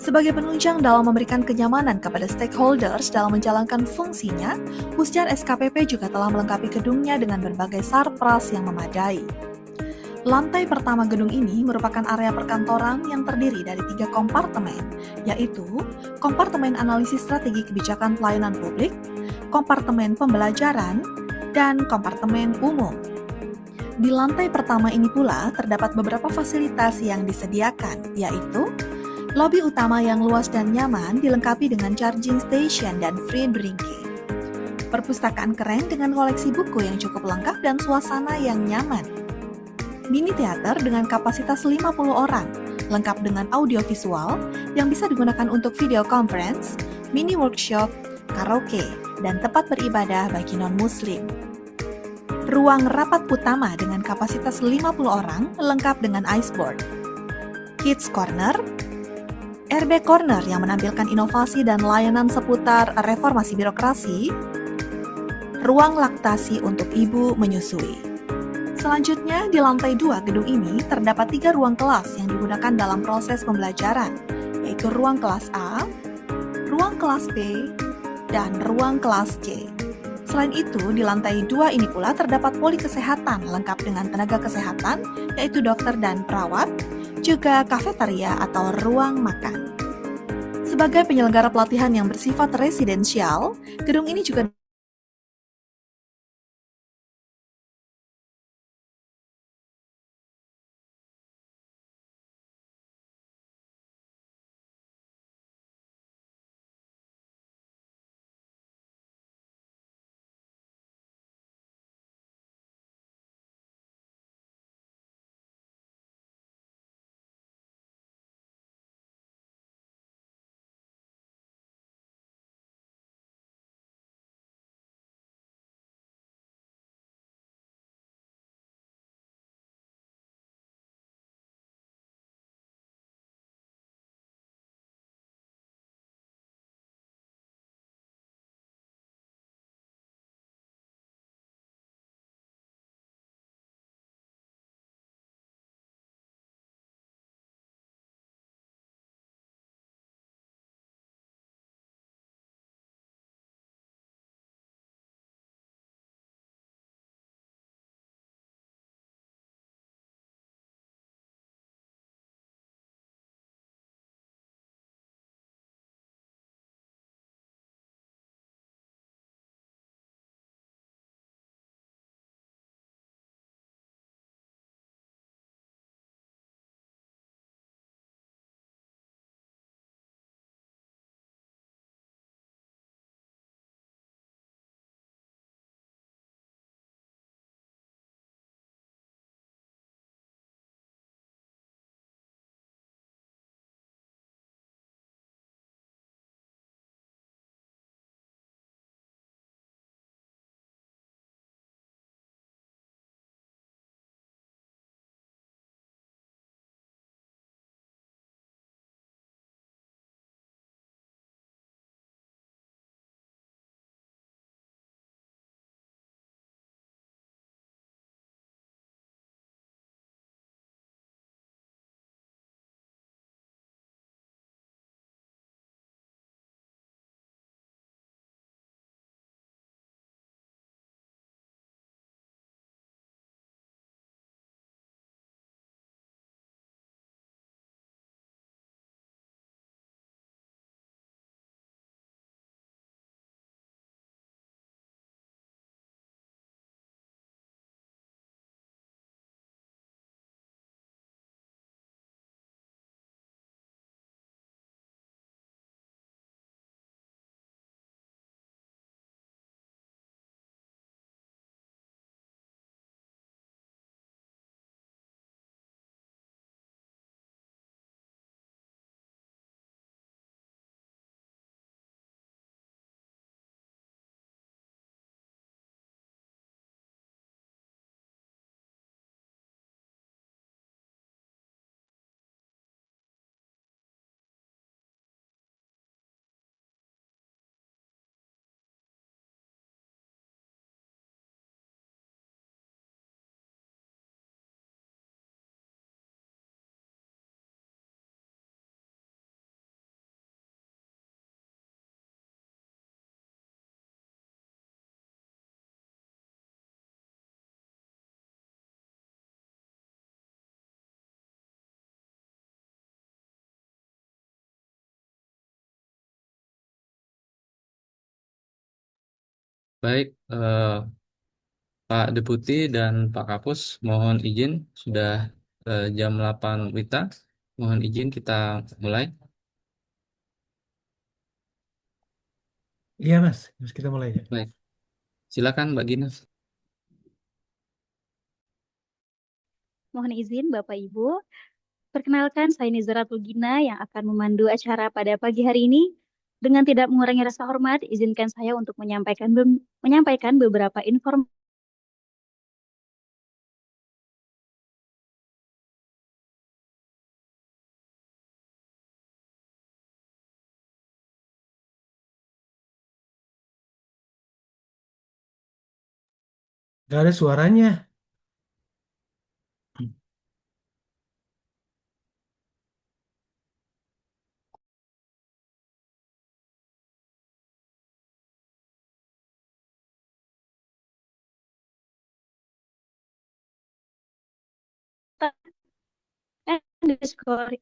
Sebagai penunjang dalam memberikan kenyamanan kepada stakeholders dalam menjalankan fungsinya, Pusdar SKPP juga telah melengkapi gedungnya dengan berbagai sarpras yang memadai. Lantai pertama gedung ini merupakan area perkantoran yang terdiri dari 3 kompartemen, yaitu kompartemen analisis strategi kebijakan pelayanan publik, kompartemen pembelajaran, dan kompartemen umum. Di lantai pertama ini pula terdapat beberapa fasilitas yang disediakan, yaitu lobi utama yang luas dan nyaman dilengkapi dengan charging station dan free drinking. Perpustakaan keren dengan koleksi buku yang cukup lengkap dan suasana yang nyaman. Mini teater dengan kapasitas 50 orang, lengkap dengan audiovisual yang bisa digunakan untuk video conference, mini workshop, karaoke, dan tempat beribadah bagi non-muslim. Ruang rapat utama dengan kapasitas 50 orang, lengkap dengan iceboard. Kids Corner, RB Corner yang menampilkan inovasi dan layanan seputar reformasi birokrasi, ruang laktasi untuk ibu menyusui. Selanjutnya, di lantai 2 gedung ini terdapat 3 ruang kelas yang digunakan dalam proses pembelajaran, yaitu ruang kelas A, ruang kelas B, dan ruang kelas C. Selain itu, di lantai 2 ini pula terdapat poli kesehatan lengkap dengan tenaga kesehatan, yaitu dokter dan perawat, juga kafeteria atau ruang makan. Sebagai penyelenggara pelatihan yang bersifat residensial, gedung ini juga Baik, Pak Deputi dan Pak Kapus, mohon izin sudah jam 8 WITA. Mohon izin kita mulai. Iya Mas, Mas kita mulai aja. Baik, silakan Mbak Gina. Mohon izin Bapak Ibu, perkenalkan saya Nizara Tulgina yang akan memandu acara pada pagi hari ini. Dengan tidak mengurangi rasa hormat, izinkan saya untuk menyampaikan beberapa informasi. Gak ada suaranya. Underscore.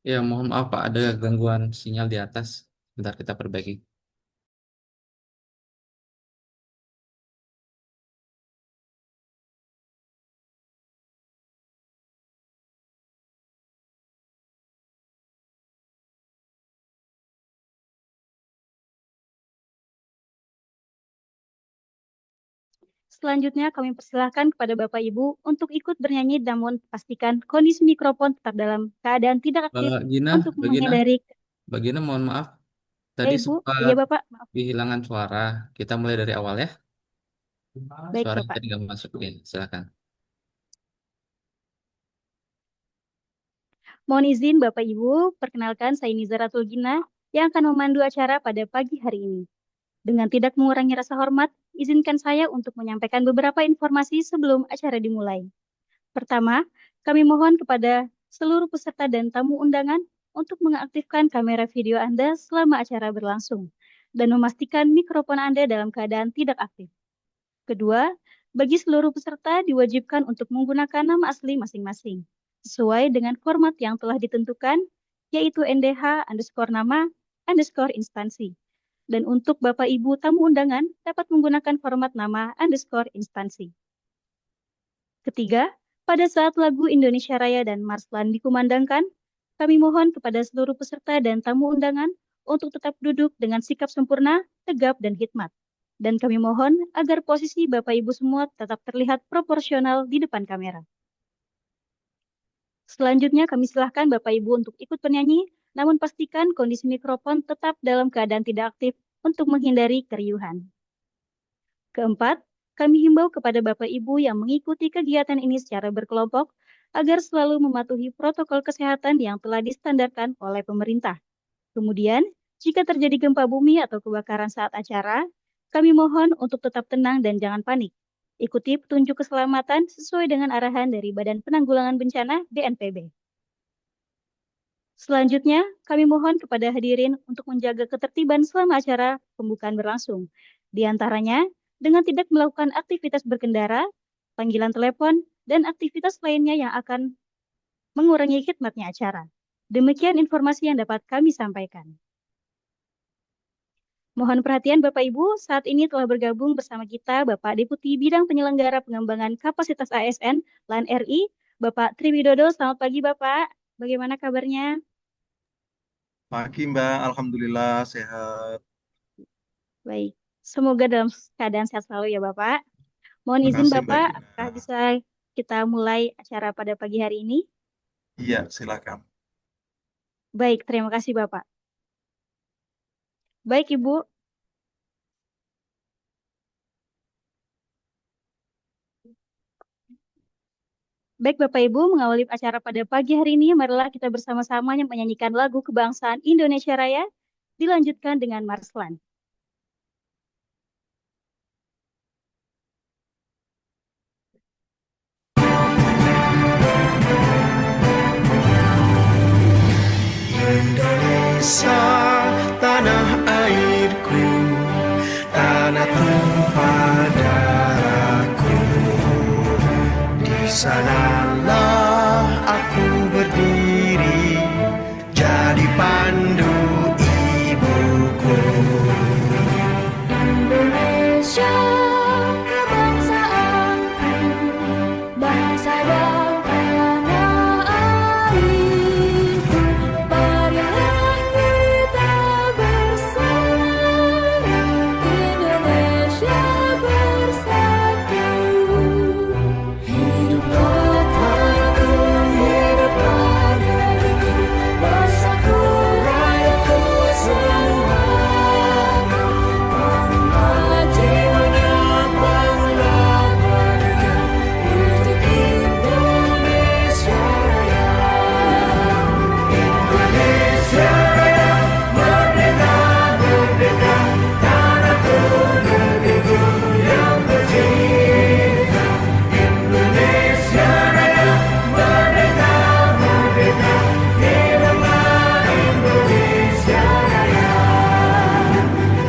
Ya, mohon maaf Pak, ada gangguan sinyal di atas. Bentar kita perbaiki. Selanjutnya kami persilahkan kepada Bapak Ibu untuk ikut bernyanyi namun pastikan kondisi mikrofon tetap dalam keadaan tidak aktif Gina, untuk Mbak Gina, menghindari. Mbak Gina, mohon maaf. Ya Tadi Ibu, iya sempat Bapak, maaf. kehilangan suara. Kita mulai dari awal ya. Baik Suaranya Bapak. tadi nggak masuk. Ya, silakan. Mohon izin Bapak Ibu, perkenalkan saya Nizara Tulgina yang akan memandu acara pada pagi hari ini. Dengan tidak mengurangi rasa hormat, izinkan saya untuk menyampaikan beberapa informasi sebelum acara dimulai. Pertama, kami mohon kepada seluruh peserta dan tamu undangan untuk mengaktifkan kamera video Anda selama acara berlangsung dan memastikan mikrofon Anda dalam keadaan tidak aktif. Kedua, bagi seluruh peserta diwajibkan untuk menggunakan nama asli masing-masing, sesuai dengan format yang telah ditentukan, yaitu NDH underscore nama underscore instansi. Dan untuk Bapak Ibu tamu undangan dapat menggunakan format nama underscore instansi. Ketiga, pada saat lagu Indonesia Raya dan Marslan dikumandangkan, kami mohon kepada seluruh peserta dan tamu undangan untuk tetap duduk dengan sikap sempurna, tegap, dan hikmat. Dan kami mohon agar posisi Bapak Ibu semua tetap terlihat proporsional di depan kamera. Selanjutnya kami silahkan Bapak Ibu untuk ikut bernyanyi, namun pastikan kondisi mikrofon tetap dalam keadaan tidak aktif untuk menghindari keriuhan. Keempat, kami himbau kepada Bapak Ibu yang mengikuti kegiatan ini secara berkelompok agar selalu mematuhi protokol kesehatan yang telah distandarkan oleh pemerintah. Kemudian, jika terjadi gempa bumi atau kebakaran saat acara, kami mohon untuk tetap tenang dan jangan panik. Ikuti petunjuk keselamatan sesuai dengan arahan dari Badan Penanggulangan Bencana BNPB. Selanjutnya, kami mohon kepada hadirin untuk menjaga ketertiban selama acara pembukaan berlangsung. Di antaranya, dengan tidak melakukan aktivitas berkendara, panggilan telepon, dan aktivitas lainnya yang akan mengurangi khidmatnya acara. Demikian informasi yang dapat kami sampaikan. Mohon perhatian Bapak Ibu, saat ini telah bergabung bersama kita Bapak Deputi Bidang Penyelenggara Pengembangan Kapasitas ASN, LAN RI, Bapak Triwidodo. Selamat pagi Bapak, bagaimana kabarnya? Pagi Mbak, Alhamdulillah sehat. Baik, semoga dalam keadaan sehat selalu ya Bapak. Mohon Terima izin kasih Mbak Bapak, Gina. apakah bisa kita mulai acara pada pagi hari ini? Iya, silakan. Baik, terima kasih Bapak. Baik Ibu, baik Bapak Ibu, mengawali acara pada pagi hari ini, marilah kita bersama-sama menyanyikan lagu kebangsaan Indonesia Raya, dilanjutkan dengan Marslan. tanah tumpah darahku. Di sanalah aku berdiri, jadi pandu ibuku. Indonesia kebangsaanku, bangsa dan tanah airku. Marilah kita bersama, Indonesia bersatu. Hiduplah tanahku, hiduplah negeriku, bersatu rakyatku semua. Bangunlah jiwanya, bangunlah mereka untuk Indonesia Raya. Indonesia Raya, merdeka, merdeka, tanahku, negeriku yang tercinta. Indonesia Raya, merdeka, merdeka, hiduplah Indonesia Raya.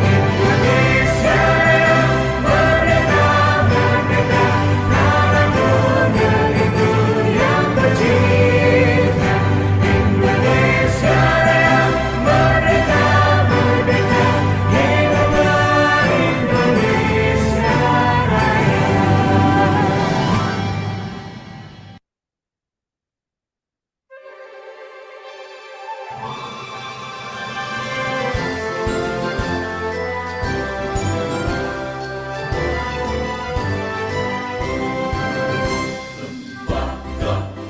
Indonesia Raya, merdeka, merdeka, tanahku, negeriku yang tercinta. Indonesia Raya, merdeka, merdeka, hiduplah Indonesia Raya.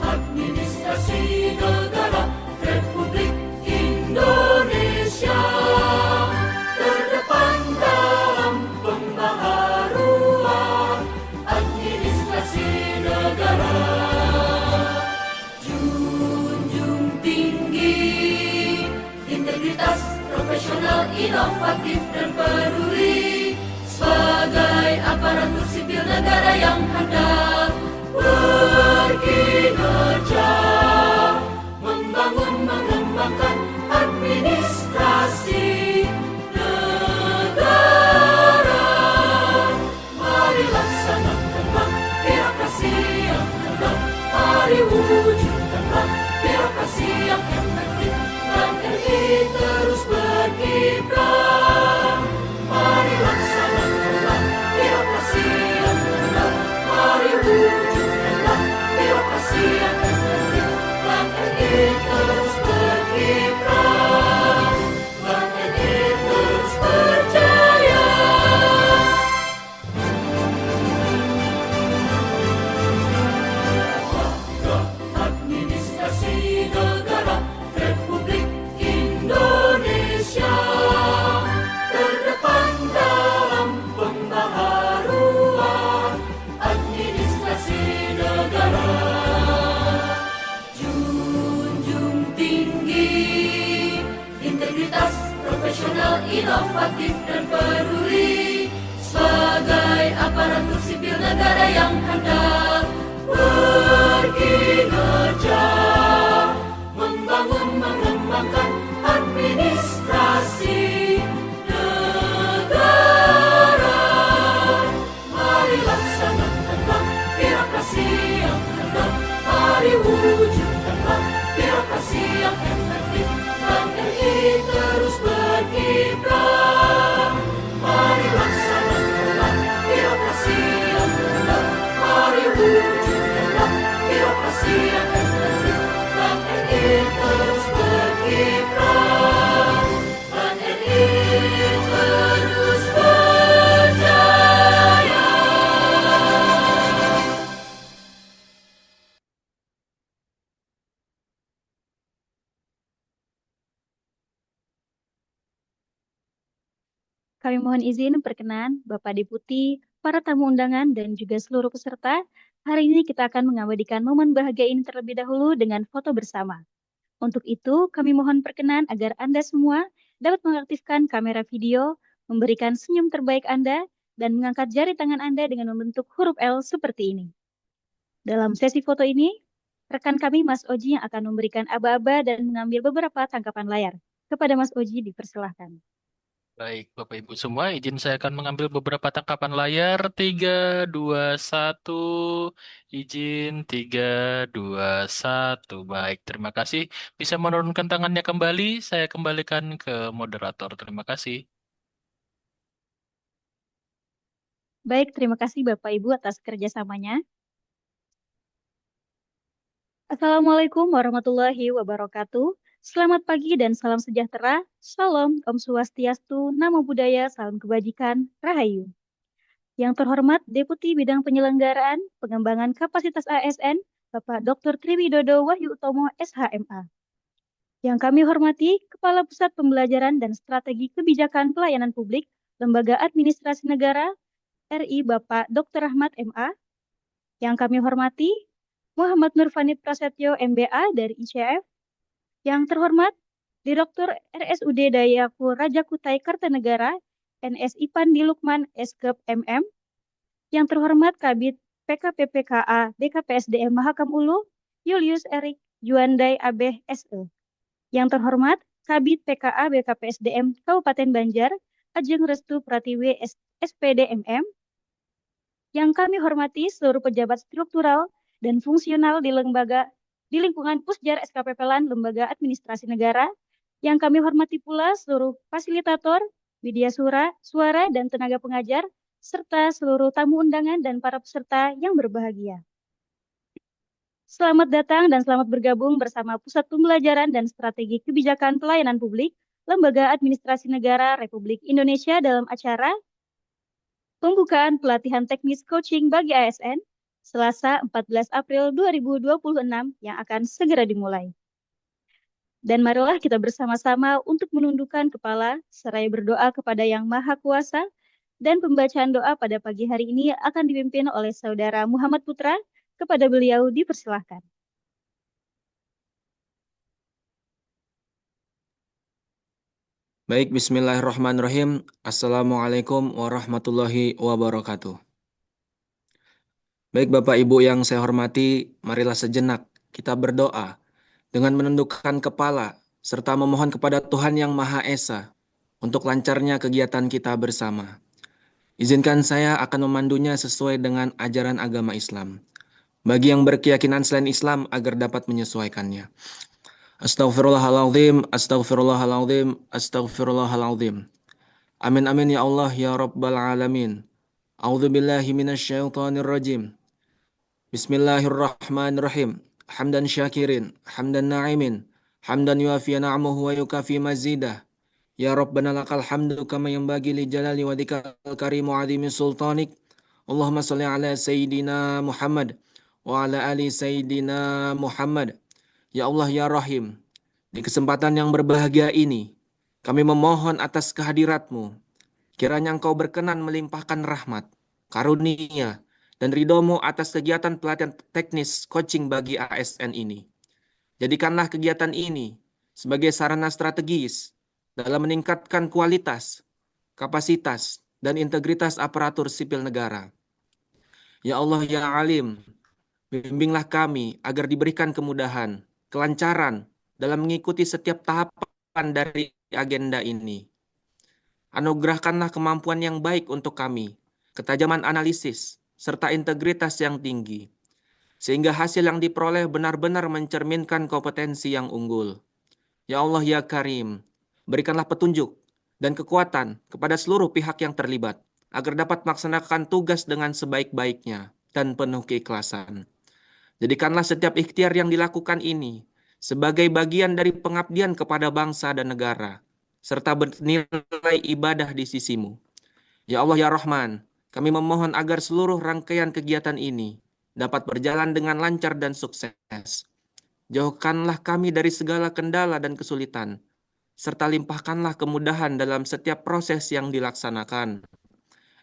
Administrasi Negara Republik Indonesia terdepan dalam pembaharuan administrasi negara. Junjung tinggi integritas, profesional, inovatif dan peduli sebagai aparatur sipil negara yang handal berkinerja, membangun, mengembangkan administrasi negara. Mari laksanakanlah birokrasi yang handal, mari wujudkanlah birokrasi yang efektif, dan RI terus berkiprah. Mari laksanakanlah birokrasi yang handal, mari wujudkanlah birokrasi yang efektif, dan RI terus berkiprah, dan RI terus berjaya. Administrasi negara Republik Indonesia terdepan dalam pembaharuan administrasi negara. Junjung tinggi integritas, profesional, inovatif dan peduli sebagai aparatur sipil negara yang handal berkinerja, membangun, mengembangkan administrasi negara. Mari laksanakanlah birokrasi yang handal, mari wujudkanlah birokrasi yang efektif, dan RI terus berkiprah. Mari laksanakanlah birokrasi yang handal, mari wujudkanlah birokrasi yang efektif, dan RI terus berkiprah, dan RI terus berjaya. Kami mohon izin perkenan Bapak Deputi, para tamu undangan, dan juga seluruh peserta. Hari ini kita akan mengabadikan momen bahagia ini terlebih dahulu dengan foto bersama. Untuk itu, kami mohon perkenan agar Anda semua dapat mengaktifkan kamera video, memberikan senyum terbaik Anda, dan mengangkat jari tangan Anda dengan membentuk huruf L seperti ini. Dalam sesi foto ini, rekan kami Mas Oji yang akan memberikan aba-aba dan mengambil beberapa tangkapan layar. Kepada Mas Oji dipersilahkan. Baik, Bapak Ibu semua, izin saya akan mengambil beberapa tangkapan layar. 3, 2, 1. Izin 3, 2, 1. Baik, terima kasih. Bisa menurunkan tangannya kembali. Saya kembalikan ke moderator. Terima kasih. Baik, terima kasih Bapak Ibu atas kerjasamanya. Assalamualaikum warahmatullahi wabarakatuh. Selamat pagi dan salam sejahtera. Shalom, Om Swastiastu, Namo Buddhaya, salam kebajikan, Rahayu. Yang terhormat Deputi Bidang Penyelenggaraan Pengembangan Kapasitas ASN, Bapak Dr. Triwidodo Wahyu Utomo, SHMA. Yang kami hormati Kepala Pusat Pembelajaran dan Strategi Kebijakan Pelayanan Publik, Lembaga Administrasi Negara, RI Bapak Dr. Rahmat MA. Yang kami hormati Muhammad Nurfanid Prasetyo MBA dari ICF. Yang terhormat Direktur RSUD Dayaku Raja Kutai Kartanegara, NS Ipandi Lukman Eskep MM. Yang terhormat Kabid PKPPKA DKPSDM Mahakam Ulu, Julius Erik Juandai Abeh SE. Yang terhormat Kabid PKA BKPSDM Kabupaten Banjar, Ajeng Restu Pratiwi SPD MM. Yang kami hormati seluruh pejabat struktural dan fungsional di lingkungan Pusjar SKPP LAN Lembaga Administrasi Negara. Yang kami hormati pula seluruh fasilitator, media suara dan tenaga pengajar, serta seluruh tamu undangan dan para peserta yang berbahagia. Selamat datang dan selamat bergabung bersama Pusat Pembelajaran dan Strategi Kebijakan Pelayanan Publik, Lembaga Administrasi Negara Republik Indonesia dalam acara Pembukaan Pelatihan Teknis Coaching bagi ASN, Selasa 14 April 2026 yang akan segera dimulai. Dan marilah kita bersama-sama untuk menundukkan kepala, seraya berdoa kepada Yang Maha Kuasa, dan pembacaan doa pada pagi hari ini akan dipimpin oleh Saudara Muhammad Putra. Kepada beliau dipersilahkan. Baik, bismillahirrahmanirrahim. Assalamualaikum warahmatullahi wabarakatuh. Baik Bapak Ibu yang saya hormati, marilah sejenak kita berdoa dengan menundukkan kepala serta memohon kepada Tuhan Yang Maha Esa untuk lancarnya kegiatan kita bersama. Izinkan saya akan memandunya sesuai dengan ajaran agama Islam. Bagi yang berkeyakinan selain Islam agar dapat menyesuaikannya. Astaghfirullahaladzim, astaghfirullahaladzim, astaghfirullahaladzim. Amin amin ya Allah ya Rabbal Alamin. A'udzubillahi minasyaitonirrajim. Bismillahirrahmanirrahim. Hamdan syakirin, hamdan na'imin, hamdan yuafi na'amuhu wa yukafi mazidah. Ya Rabbana lakal hamdu kama yanbaghi li jalali wadhikal karimu azimi sultanik. Allahumma salli ala Sayyidina Muhammad wa ala ali Sayyidina Muhammad. Ya Allah ya Rahim, di kesempatan yang berbahagia ini, kami memohon atas kehadirat-Mu. Kiranya Engkau berkenan melimpahkan rahmat, karunia, dan ridho-Mu atas kegiatan pelatihan teknis coaching bagi ASN ini. Jadikanlah kegiatan ini sebagai sarana strategis dalam meningkatkan kualitas, kapasitas, dan integritas aparatur sipil negara. Ya Allah ya Alim, bimbinglah kami agar diberikan kemudahan, kelancaran dalam mengikuti setiap tahapan dari agenda ini. Anugerahkanlah kemampuan yang baik untuk kami, ketajaman analisis, serta integritas yang tinggi, sehingga hasil yang diperoleh benar-benar mencerminkan kompetensi yang unggul. Ya Allah ya Karim, berikanlah petunjuk dan kekuatan kepada seluruh pihak yang terlibat, agar dapat melaksanakan tugas dengan sebaik-baiknya dan penuh keikhlasan. Jadikanlah setiap ikhtiar yang dilakukan ini sebagai bagian dari pengabdian kepada bangsa dan negara, serta bernilai ibadah di sisi-Mu. Ya Allah ya Rahman, kami memohon agar seluruh rangkaian kegiatan ini dapat berjalan dengan lancar dan sukses. Jauhkanlah kami dari segala kendala dan kesulitan, serta limpahkanlah kemudahan dalam setiap proses yang dilaksanakan.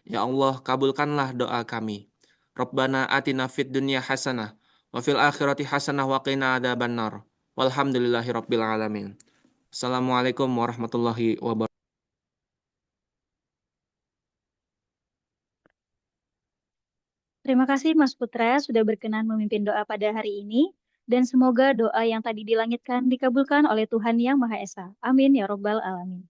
Ya Allah, kabulkanlah doa kami. Rabbana atina fid dunya hasanah wa fil akhirati hasanah wa qina adzabannar. Walhamdulillahirabbil alamin. Assalamualaikum warahmatullahi wabarakatuh. Terima kasih Mas Putra sudah berkenan memimpin doa pada hari ini, dan semoga doa yang tadi dilangitkan dikabulkan oleh Tuhan Yang Maha Esa. Amin ya Rabbal Alamin.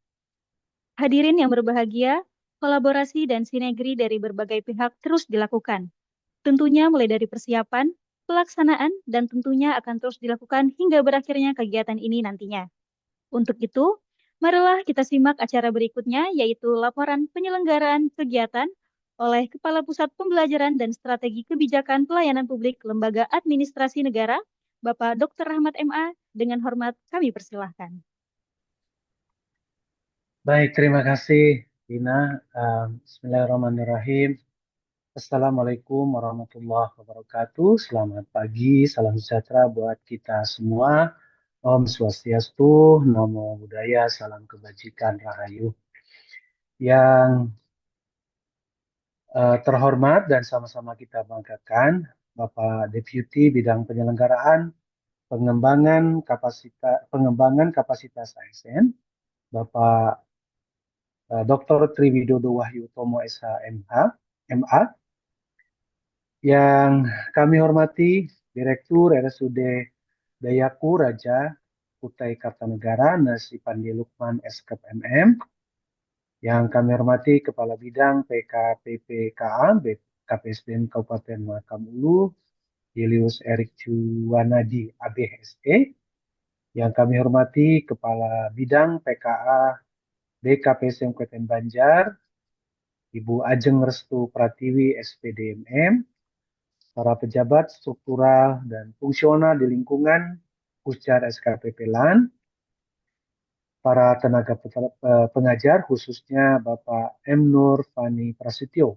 Hadirin yang berbahagia, kolaborasi dan sinergi dari berbagai pihak terus dilakukan. Tentunya mulai dari persiapan, pelaksanaan, dan tentunya akan terus dilakukan hingga berakhirnya kegiatan ini nantinya. Untuk itu, marilah kita simak acara berikutnya, yaitu laporan penyelenggaraan kegiatan oleh Kepala Pusat Pembelajaran dan Strategi Kebijakan Pelayanan Publik Lembaga Administrasi Negara, Bapak Dr. Rahmat MA. Dengan hormat kami persilahkan. Baik, terima kasih, Dina. Bismillahirrahmanirrahim. Assalamualaikum warahmatullahi wabarakatuh. Selamat pagi, salam sejahtera buat kita semua. Om Swastiastu, Namo Buddhaya, salam kebajikan, Rahayu. Yang terhormat dan sama-sama kita banggakan, Bapak Deputi Bidang Penyelenggaraan pengembangan kapasitas ASN, Bapak Dr. Triwidodo Wahyu Utomo SH MA, yang kami hormati Direktur RSUD Dayaku Raja Kutai Kartanegara Nasi Pandi Lukman SKEP MM, yang kami hormati Kepala Bidang PKPPKA KPSDM Kabupaten Mahakam Ulu Julius Erik Juwanadi ABSE, yang kami hormati Kepala Bidang PKA BKPSDM Kabupaten Banjar Ibu Ajeng Restu Pratiwi SPDMM, para pejabat struktural dan fungsional di lingkungan Pusjar SKPP LAN, para tenaga pengajar khususnya Bapak M. Nur Fani Prasetyo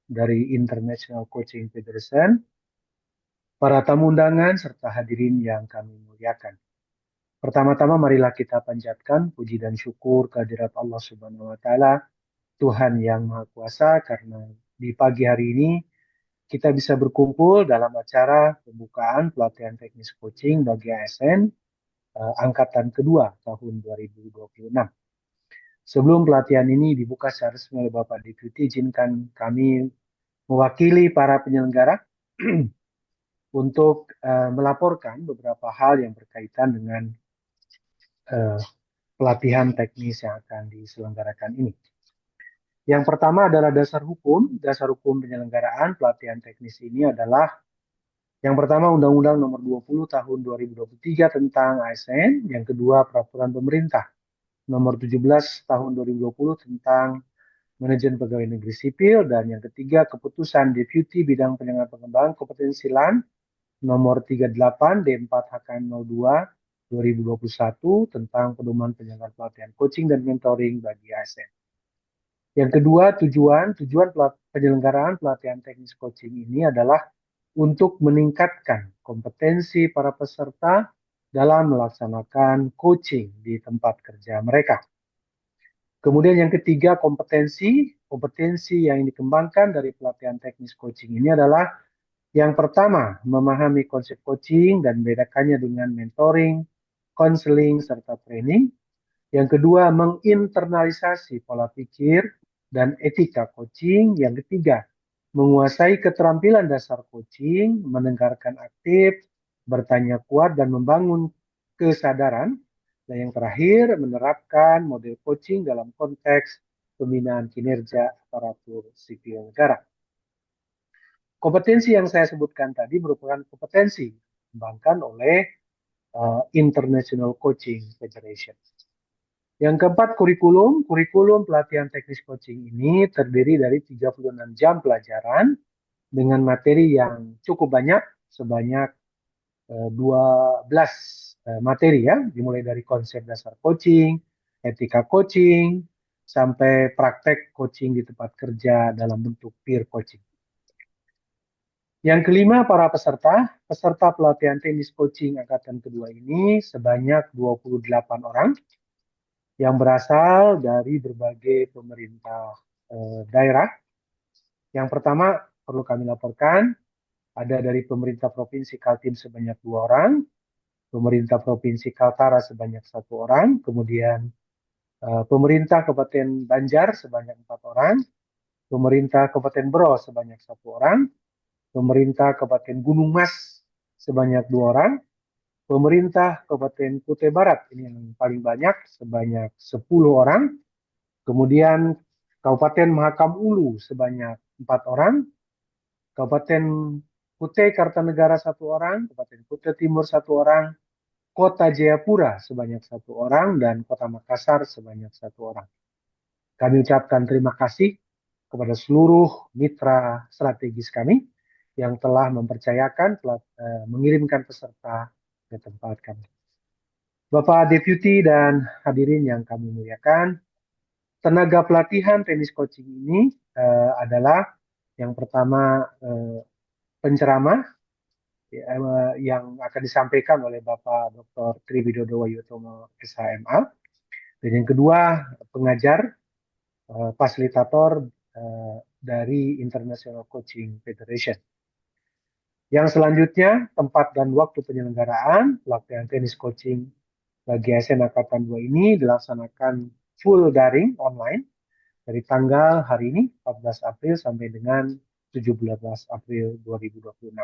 dari International Coaching Federation, para tamu undangan serta hadirin yang kami muliakan. Pertama-tama marilah kita panjatkan puji dan syukur kehadirat Allah Subhanahu wa taala, Tuhan yang Maha Kuasa, karena di pagi hari ini kita bisa berkumpul dalam acara pembukaan pelatihan teknis coaching bagi ASN angkatan kedua tahun 2026. Sebelum pelatihan ini dibuka secara resmi oleh Bapak Deputi, izinkan kami mewakili para penyelenggara untuk melaporkan beberapa hal yang berkaitan dengan pelatihan teknis yang akan diselenggarakan ini. Yang pertama adalah dasar hukum. Dasar hukum penyelenggaraan pelatihan teknis ini adalah yang pertama Undang-Undang Nomor 20 Tahun 2023 tentang ASN, yang kedua Peraturan Pemerintah Nomor 17 Tahun 2020 tentang Manajemen Pegawai Negeri Sipil, dan yang ketiga Keputusan Deputi Bidang Pengembangan Kompetensi LAN Nomor 38 D4 HKM 02 2021 tentang pedoman penyelenggaraan pelatihan coaching dan mentoring bagi ASN. Yang kedua, tujuan penyelenggaraan pelatihan teknis coaching ini adalah untuk meningkatkan kompetensi para peserta dalam melaksanakan coaching di tempat kerja mereka. Kemudian yang ketiga, kompetensi yang dikembangkan dari pelatihan teknis coaching ini adalah yang pertama, memahami konsep coaching dan membedakannya dengan mentoring, counseling, serta training. Yang kedua, menginternalisasi pola pikir dan etika coaching. Yang ketiga, menguasai keterampilan dasar coaching, mendengarkan aktif, bertanya kuat, dan membangun kesadaran. Dan yang terakhir, menerapkan model coaching dalam konteks pembinaan kinerja aparatur sipil negara. Kompetensi yang saya sebutkan tadi merupakan kompetensi dikembangkan oleh International Coaching Federation. Yang keempat, kurikulum. Kurikulum pelatihan teknis coaching ini terdiri dari 36 jam pelajaran dengan materi yang cukup banyak, sebanyak 12 materi ya, dimulai dari konsep dasar coaching, etika coaching, sampai praktek coaching di tempat kerja dalam bentuk peer coaching. Yang kelima, para peserta pelatihan teknis coaching angkatan kedua ini sebanyak 28 orang yang berasal dari berbagai pemerintah daerah. Yang pertama perlu kami laporkan, ada dari pemerintah Provinsi Kaltim sebanyak 2 orang, pemerintah Provinsi Kaltara sebanyak 1 orang, kemudian pemerintah Kabupaten Banjar sebanyak 4 orang, pemerintah Kabupaten Bro sebanyak 1 orang, pemerintah Kabupaten Gunung Mas sebanyak 2 orang, pemerintah Kabupaten Kutai Barat, ini yang paling banyak, sebanyak 10 orang, Kemudian Kabupaten Mahakam Ulu sebanyak 4 orang, Kabupaten Kutai Kartanegara 1 orang, Kabupaten Kutai Timur 1 orang, Kota Jayapura sebanyak 1 orang, dan Kota Makassar sebanyak 1 orang. Kami ucapkan terima kasih kepada seluruh mitra strategis kami yang telah mempercayakan mengirimkan peserta ke tempat kami. Bapak Deputi dan hadirin yang kami muliakan, tenaga pelatihan tenis coaching ini adalah yang pertama penceramah yang akan disampaikan oleh Bapak Dr. Tri Widodo Wahyutomo SHMA, dan yang kedua pengajar fasilitator dari International Coaching Federation. Yang selanjutnya, tempat dan waktu penyelenggaraan pelatihan tenis coaching bagi ASN Angkatan 2 ini dilaksanakan full daring online dari tanggal hari ini 14 April sampai dengan 17 April 2026.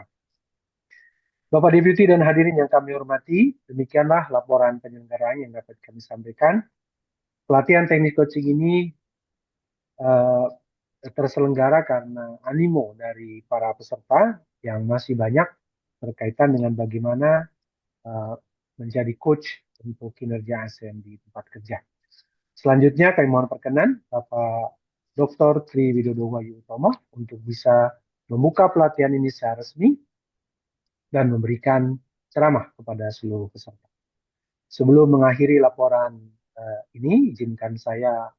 Bapak Deputi dan hadirin yang kami hormati, demikianlah laporan penyelenggaraan yang dapat kami sampaikan. Pelatihan teknik coaching ini terselenggara karena animo dari para peserta yang masih banyak berkaitan dengan bagaimana menjadi coach untuk kinerja ASN di tempat kerja. Selanjutnya kami mohon perkenan Bapak Dr. Tri Widodo Wahyutomo untuk bisa membuka pelatihan ini secara resmi dan memberikan ceramah kepada seluruh peserta. Sebelum mengakhiri laporan ini, izinkan saya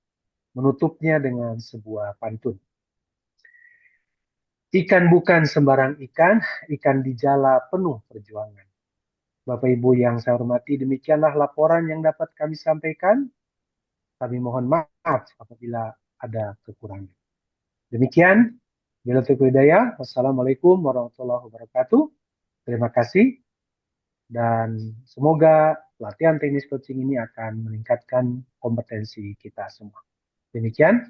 menutupnya dengan sebuah pantun. Ikan bukan sembarang ikan, ikan di jala penuh perjuangan. Bapak Ibu yang saya hormati, demikianlah laporan yang dapat kami sampaikan. Kami mohon maaf apabila ada kekurangan. Demikian, bila hidayah. Wassalamualaikum warahmatullahi wabarakatuh. Terima kasih. Dan semoga pelatihan teknis coaching ini akan meningkatkan kompetensi kita semua. Demikian,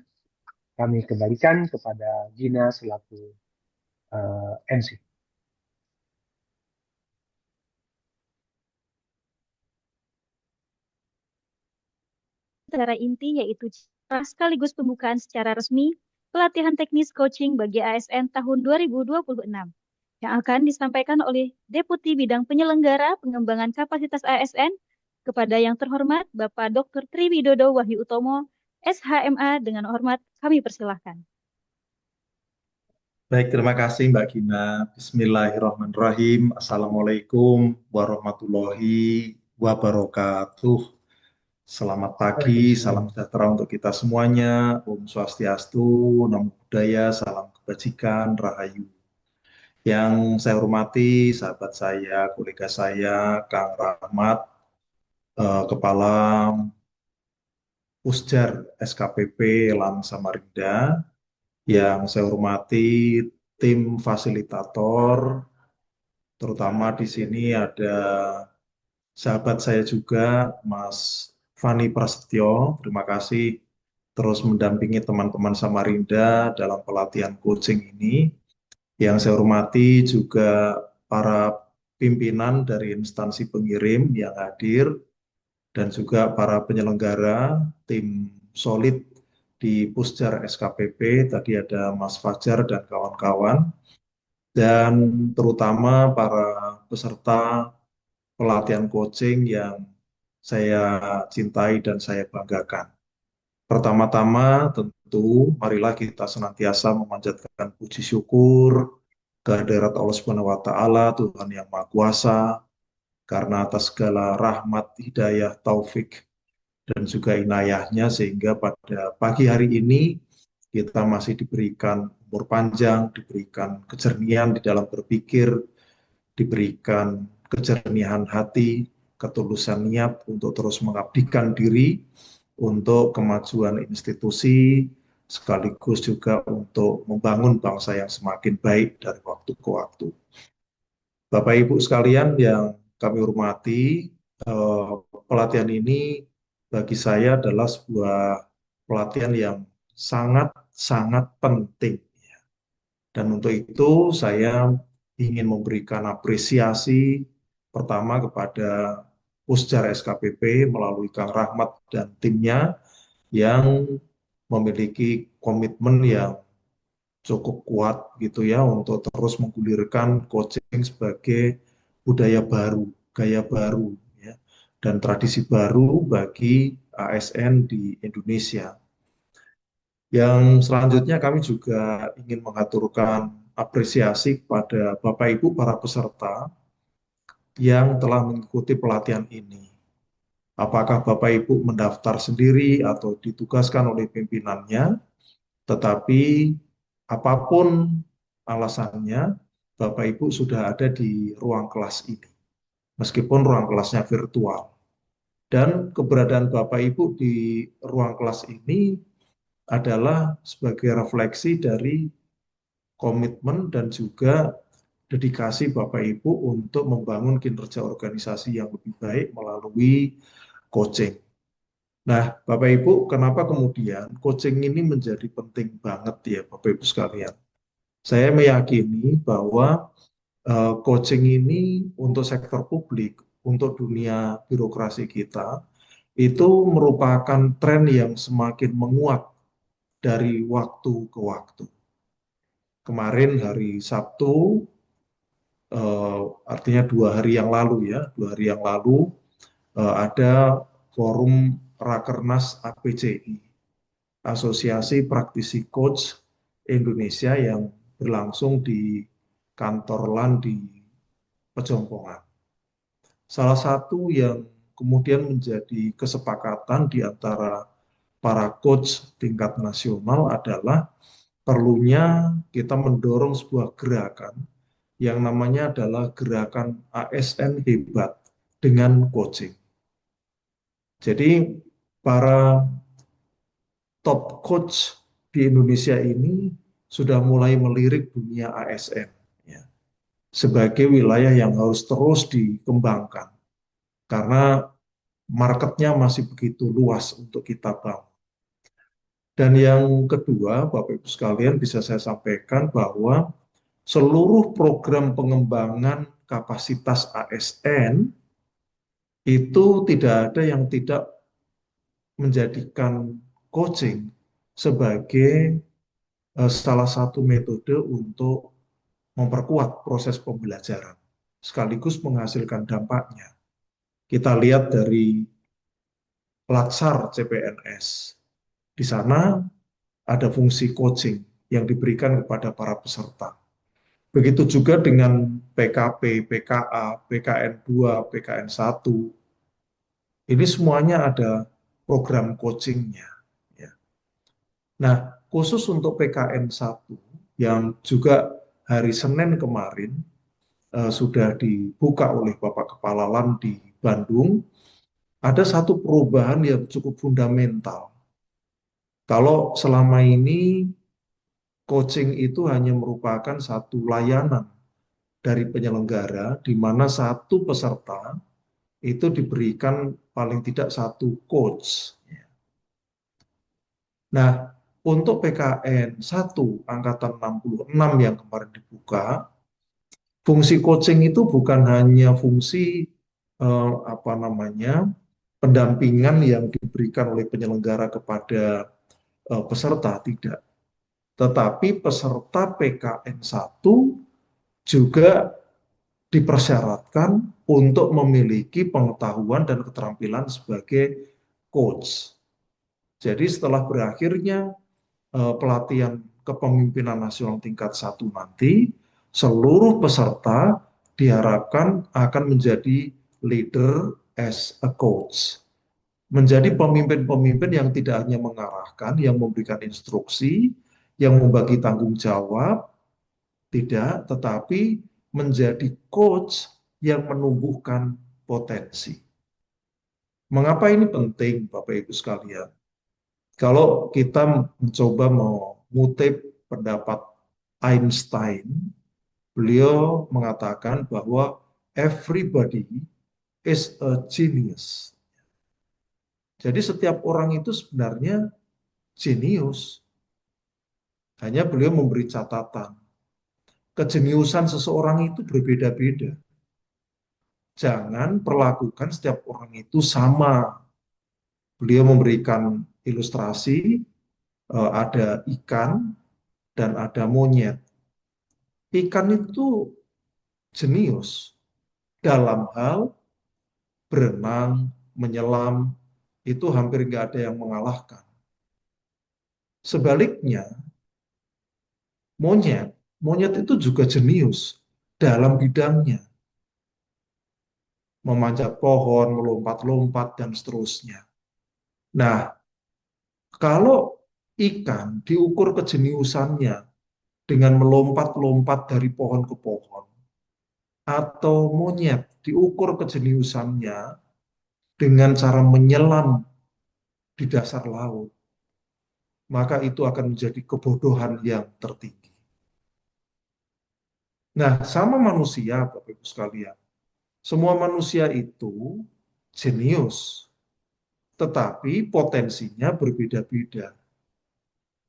kami kembalikan kepada Gina selaku MC. Secara inti yaitu sekaligus pembukaan secara resmi pelatihan teknis coaching bagi ASN tahun 2026 yang akan disampaikan oleh Deputi Bidang Penyelenggara Pengembangan Kapasitas ASN kepada yang terhormat Bapak Dr. Tri Widodo Wahyutomo SHMA. Dengan hormat kami persilahkan. Baik, terima kasih Mbak Gina. Bismillahirrahmanirrahim. Assalamualaikum warahmatullahi wabarakatuh. Selamat pagi, salam sejahtera untuk kita semuanya. Om Swastiastu, Namo Buddhaya, salam kebajikan, Rahayu. Yang saya hormati, sahabat saya, kolega saya, Kang Rahmat, Kepala Pusjar SKPP LAN Samarinda. Yang saya hormati tim fasilitator, terutama di sini ada sahabat saya juga, Mas Fani Prasetyo. Terima kasih terus mendampingi teman-teman Samarinda dalam pelatihan coaching ini. Yang saya hormati juga para pimpinan dari instansi pengirim yang hadir dan juga para penyelenggara tim solid di Pusjar SKPP. Tadi ada Mas Fajar dan kawan-kawan, dan terutama para peserta pelatihan coaching yang saya cintai dan saya banggakan. Pertama-tama tentu marilah kita senantiasa memanjatkan puji syukur kehadirat Allah Subhanahu wa taala, Tuhan yang Maha Kuasa, karena atas segala rahmat, hidayah, taufik dan juga inayahnya sehingga pada pagi hari ini kita masih diberikan umur panjang, diberikan kejernihan di dalam berpikir, diberikan kejernihan hati, ketulusan niat untuk terus mengabdikan diri untuk kemajuan institusi, sekaligus juga untuk membangun bangsa yang semakin baik dari waktu ke waktu. Bapak Ibu sekalian yang kami hormati, pelatihan ini bagi saya adalah sebuah pelatihan yang sangat penting. Dan untuk itu saya ingin memberikan apresiasi pertama kepada Pusjar SKPP melalui Kang Rahmat dan timnya yang memiliki komitmen yang cukup kuat gitu ya untuk terus menggulirkan coaching sebagai budaya baru, gaya baru ya, dan tradisi baru bagi ASN di Indonesia. Yang selanjutnya kami juga ingin mengaturkan apresiasi kepada Bapak Ibu para peserta yang telah mengikuti pelatihan ini. Apakah Bapak Ibu mendaftar sendiri atau ditugaskan oleh pimpinannya, tetapi apapun alasannya, Bapak Ibu sudah ada di ruang kelas ini, meskipun ruang kelasnya virtual. Dan keberadaan Bapak Ibu di ruang kelas ini adalah sebagai refleksi dari komitmen dan juga dedikasi Bapak Ibu untuk membangun kinerja organisasi yang lebih baik melalui coaching. Nah, Bapak Ibu, kenapa kemudian coaching ini menjadi penting banget ya Bapak Ibu sekalian? Saya meyakini bahwa coaching ini untuk sektor publik, untuk dunia birokrasi kita, itu merupakan tren yang semakin menguat dari waktu ke waktu. Kemarin hari Sabtu, artinya 2 hari yang lalu ya, 2 hari yang lalu ada forum Rakernas APCI, Asosiasi Praktisi Coach Indonesia yang berlangsung di kantor LAN di Pejompongan. Salah satu yang kemudian menjadi kesepakatan di antara para coach tingkat nasional adalah perlunya kita mendorong sebuah gerakan yang namanya adalah gerakan ASN hebat dengan coaching. Jadi para top coach di Indonesia ini sudah mulai melirik dunia ASN ya, sebagai wilayah yang harus terus dikembangkan karena marketnya masih begitu luas untuk kita bangun. Dan yang kedua, Bapak Ibu sekalian, bisa saya sampaikan bahwa seluruh program pengembangan kapasitas ASN itu tidak ada yang tidak menjadikan coaching sebagai salah satu metode untuk memperkuat proses pembelajaran, sekaligus menghasilkan dampaknya. Kita lihat dari Latsar CPNS. Di sana ada fungsi coaching yang diberikan kepada para peserta. Begitu juga dengan PKP, PKA, PKN 2, PKN 1. Ini semuanya ada program coachingnya. Ya. Nah, khusus untuk PKN 1 yang juga hari Senin kemarin sudah dibuka oleh Bapak Kepala LAN di Bandung, ada satu perubahan yang cukup fundamental. Kalau selama ini coaching itu hanya merupakan satu layanan dari penyelenggara di mana satu peserta itu diberikan paling tidak satu coach. Nah, untuk PKN 1 angkatan 66 yang kemarin dibuka, fungsi coaching itu bukan hanya fungsi pendampingan yang diberikan oleh penyelenggara kepada peserta, tidak. Tetapi peserta PKN 1 juga dipersyaratkan untuk memiliki pengetahuan dan keterampilan sebagai coach. Jadi setelah berakhirnya pelatihan kepemimpinan nasional tingkat 1 nanti, seluruh peserta diharapkan akan menjadi leader as a coach. Menjadi pemimpin-pemimpin yang tidak hanya mengarahkan, yang memberikan instruksi, yang membagi tanggung jawab, tidak, tetapi menjadi coach yang menumbuhkan potensi. Mengapa ini penting, Bapak Ibu sekalian? Kalau kita mencoba mengutip pendapat Einstein, beliau mengatakan bahwa everybody is a genius. Jadi setiap orang itu sebenarnya jenius. Hanya beliau memberi catatan. Kejeniusan seseorang itu berbeda-beda. Jangan perlakukan setiap orang itu sama. Beliau memberikan ilustrasi, ada ikan dan ada monyet. Ikan itu jenius dalam hal berenang, menyelam, itu hampir nggak ada yang mengalahkan. Sebaliknya, monyet itu juga jenius dalam bidangnya. Memanjat pohon, melompat-lompat, dan seterusnya. Nah, kalau ikan diukur kejeniusannya dengan melompat-lompat dari pohon ke pohon, atau monyet diukur kejeniusannya dengan cara menyelam di dasar laut, maka itu akan menjadi kebodohan yang tertinggi. Nah, sama manusia, Bapak Ibu sekalian. Semua manusia itu jenius, tetapi potensinya berbeda-beda.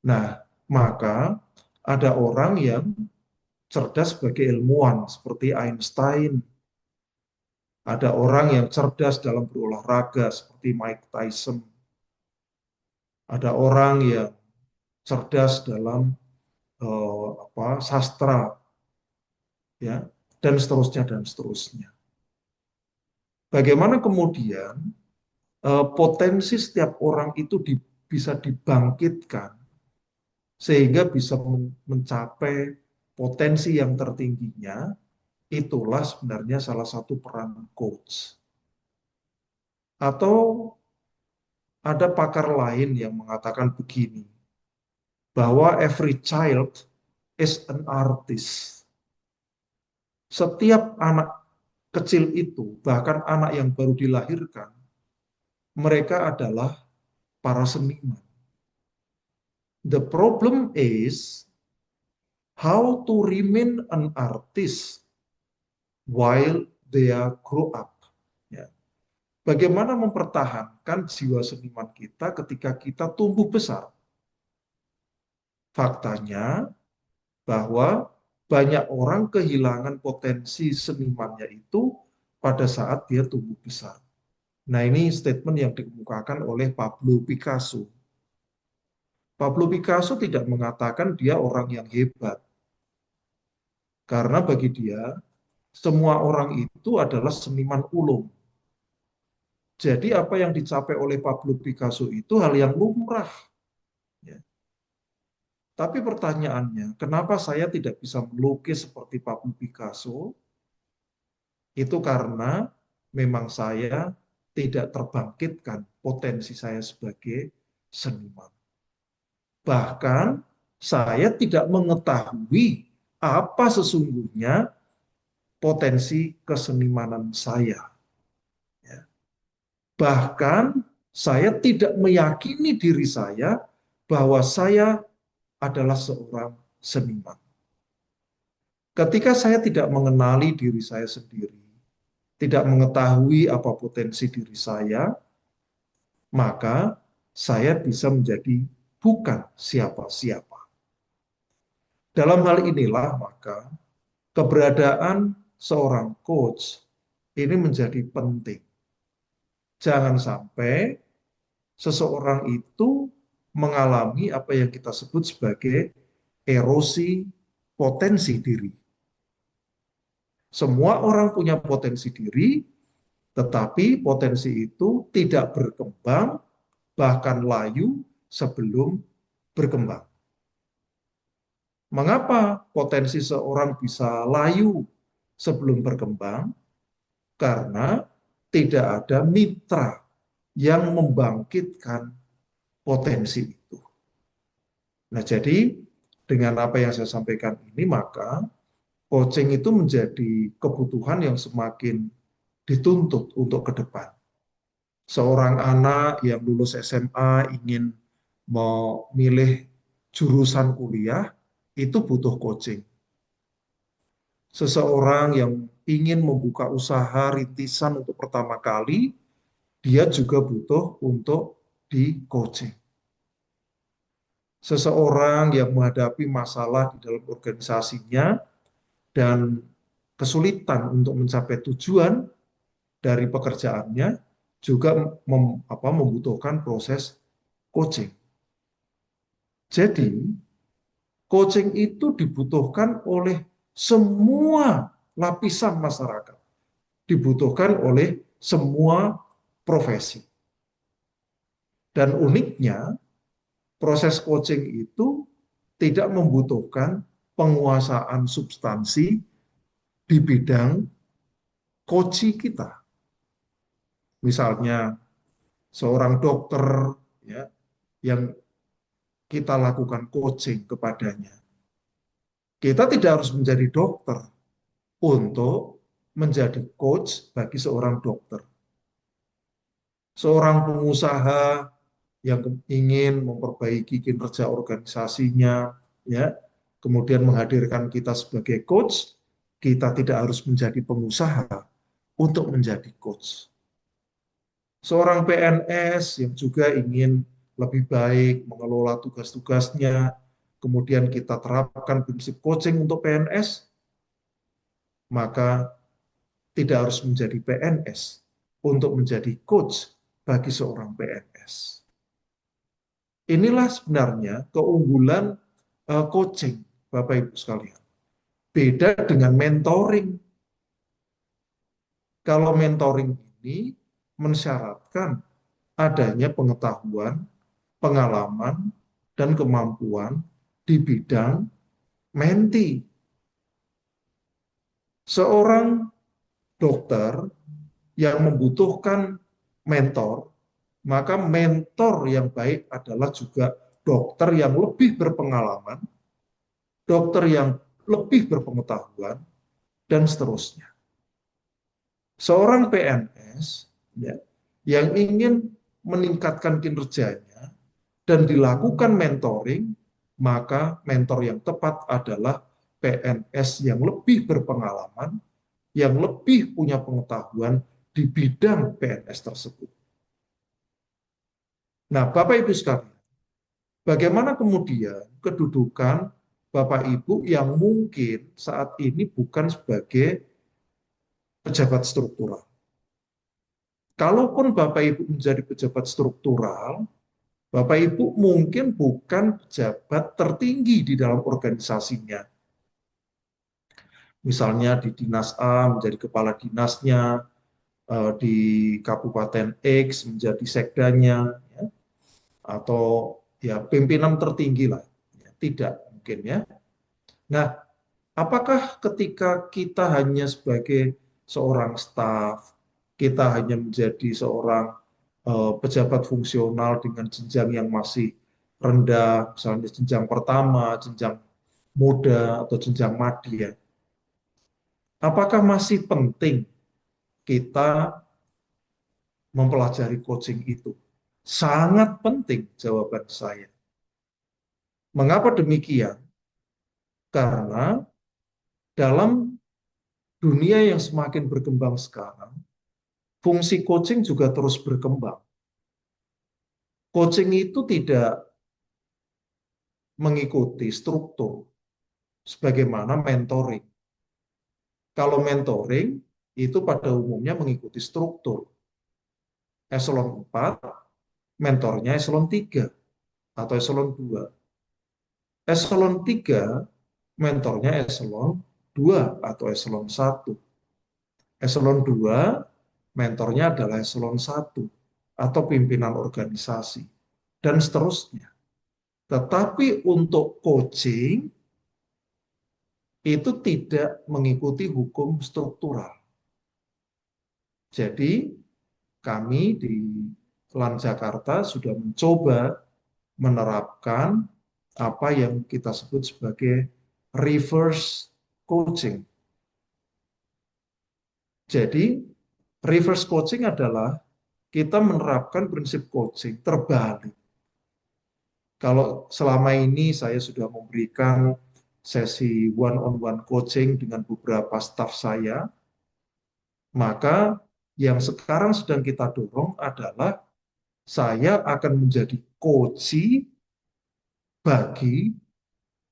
Nah, maka ada orang yang cerdas sebagai ilmuwan, seperti Einstein. Ada orang yang cerdas dalam berolahraga, seperti Mike Tyson. Ada orang yang cerdas dalam sastra, ya, dan seterusnya dan seterusnya. Bagaimana kemudian potensi setiap orang itu bisa dibangkitkan sehingga bisa mencapai potensi yang tertingginya, itulah sebenarnya salah satu peran coach. Atau ada pakar lain yang mengatakan begini, bahwa every child is an artist. Setiap anak kecil itu, bahkan anak yang baru dilahirkan, mereka adalah para seniman. The problem is how to remain an artist while they are grow up. Ya. Bagaimana mempertahankan jiwa seniman kita ketika kita tumbuh besar? Faktanya bahwa banyak orang kehilangan potensi senimannya itu pada saat dia tumbuh besar. Nah, ini statement yang dikemukakan oleh Pablo Picasso. Pablo Picasso tidak mengatakan dia orang yang hebat. Karena bagi dia, semua orang itu adalah seniman ulung. Jadi apa yang dicapai oleh Pablo Picasso itu hal yang lumrah. Ya. Tapi pertanyaannya, kenapa saya tidak bisa melukis seperti Pablo Picasso? Itu karena memang saya tidak terbangkitkan potensi saya sebagai seniman. Bahkan saya tidak mengetahui apa sesungguhnya potensi kesenimanan saya. Ya. Bahkan saya tidak meyakini diri saya bahwa saya adalah seorang seniman. Ketika saya tidak mengenali diri saya sendiri, tidak mengetahui apa potensi diri saya, maka saya bisa menjadi bukan siapa-siapa. Dalam hal inilah maka keberadaan seorang coach ini menjadi penting. Jangan sampai seseorang itu mengalami apa yang kita sebut sebagai erosi potensi diri. Semua orang punya potensi diri, tetapi potensi itu tidak berkembang, bahkan layu sebelum berkembang. Mengapa potensi seorang bisa layu sebelum berkembang? Karena tidak ada mitra yang membangkitkan potensi itu. Nah, jadi dengan apa yang saya sampaikan ini, maka coaching itu menjadi kebutuhan yang semakin dituntut untuk ke depan. Seorang anak yang lulus SMA ingin memilih jurusan kuliah, itu butuh coaching. Seseorang yang ingin membuka usaha rintisan untuk pertama kali, dia juga butuh untuk di coaching. Seseorang yang menghadapi masalah di dalam organisasinya dan kesulitan untuk mencapai tujuan dari pekerjaannya juga membutuhkan proses coaching. Jadi, coaching itu dibutuhkan oleh semua lapisan masyarakat, dibutuhkan oleh semua profesi. Dan uniknya, proses coaching itu tidak membutuhkan penguasaan substansi di bidang coaching kita. Misalnya, seorang dokter ya, yang kita lakukan coaching kepadanya. Kita tidak harus menjadi dokter untuk menjadi coach bagi seorang dokter. Seorang pengusaha yang ingin memperbaiki kinerja organisasinya, ya, kemudian menghadirkan kita sebagai coach, kita tidak harus menjadi pengusaha untuk menjadi coach. Seorang PNS yang juga ingin lebih baik mengelola tugas-tugasnya, kemudian kita terapkan prinsip coaching untuk PNS, maka tidak harus menjadi PNS untuk menjadi coach bagi seorang PNS. Inilah sebenarnya keunggulan coaching, Bapak Ibu sekalian. Beda dengan mentoring. Kalau mentoring ini mensyaratkan adanya pengetahuan, pengalaman, dan kemampuan di bidang menti. Seorang dokter yang membutuhkan mentor, maka mentor yang baik adalah juga dokter yang lebih berpengalaman, dokter yang lebih berpengetahuan, dan seterusnya. Seorang PNS ya, yang ingin meningkatkan kinerjanya dan dilakukan mentoring, maka mentor yang tepat adalah PNS yang lebih berpengalaman, yang lebih punya pengetahuan di bidang PNS tersebut. Nah, Bapak Ibu sekalian, bagaimana kemudian kedudukan Bapak Ibu yang mungkin saat ini bukan sebagai pejabat struktural? Kalaupun Bapak Ibu menjadi pejabat struktural, Bapak Ibu mungkin bukan pejabat tertinggi di dalam organisasinya. Misalnya di Dinas A menjadi kepala dinasnya, di Kabupaten X menjadi sekdanya, ya, atau ya pimpinan tertinggi lah. Ya, tidak mungkin ya. Nah, apakah ketika kita hanya sebagai seorang staf, kita hanya menjadi seorang pejabat fungsional dengan jenjang yang masih rendah, misalnya jenjang pertama, jenjang muda, atau jenjang madya, apakah masih penting kita mempelajari coaching itu? Sangat penting jawaban saya. Mengapa demikian? Karena dalam dunia yang semakin berkembang sekarang, fungsi coaching juga terus berkembang. Coaching itu tidak mengikuti struktur sebagaimana mentoring. Kalau mentoring itu pada umumnya mengikuti struktur. Eselon 4, mentornya eselon 3 atau eselon 2. Eselon 3, mentornya eselon 2 atau eselon 1. Eselon 2, mentornya adalah eselon 1 atau pimpinan organisasi, dan seterusnya. Tetapi untuk coaching, itu tidak mengikuti hukum struktural. Jadi, kami di LAN Jakarta sudah mencoba menerapkan apa yang kita sebut sebagai reverse coaching. Jadi, reverse coaching adalah kita menerapkan prinsip coaching terbalik. Kalau selama ini saya sudah memberikan sesi one-on-one coaching dengan beberapa staf saya, maka yang sekarang sedang kita dorong adalah saya akan menjadi coachee bagi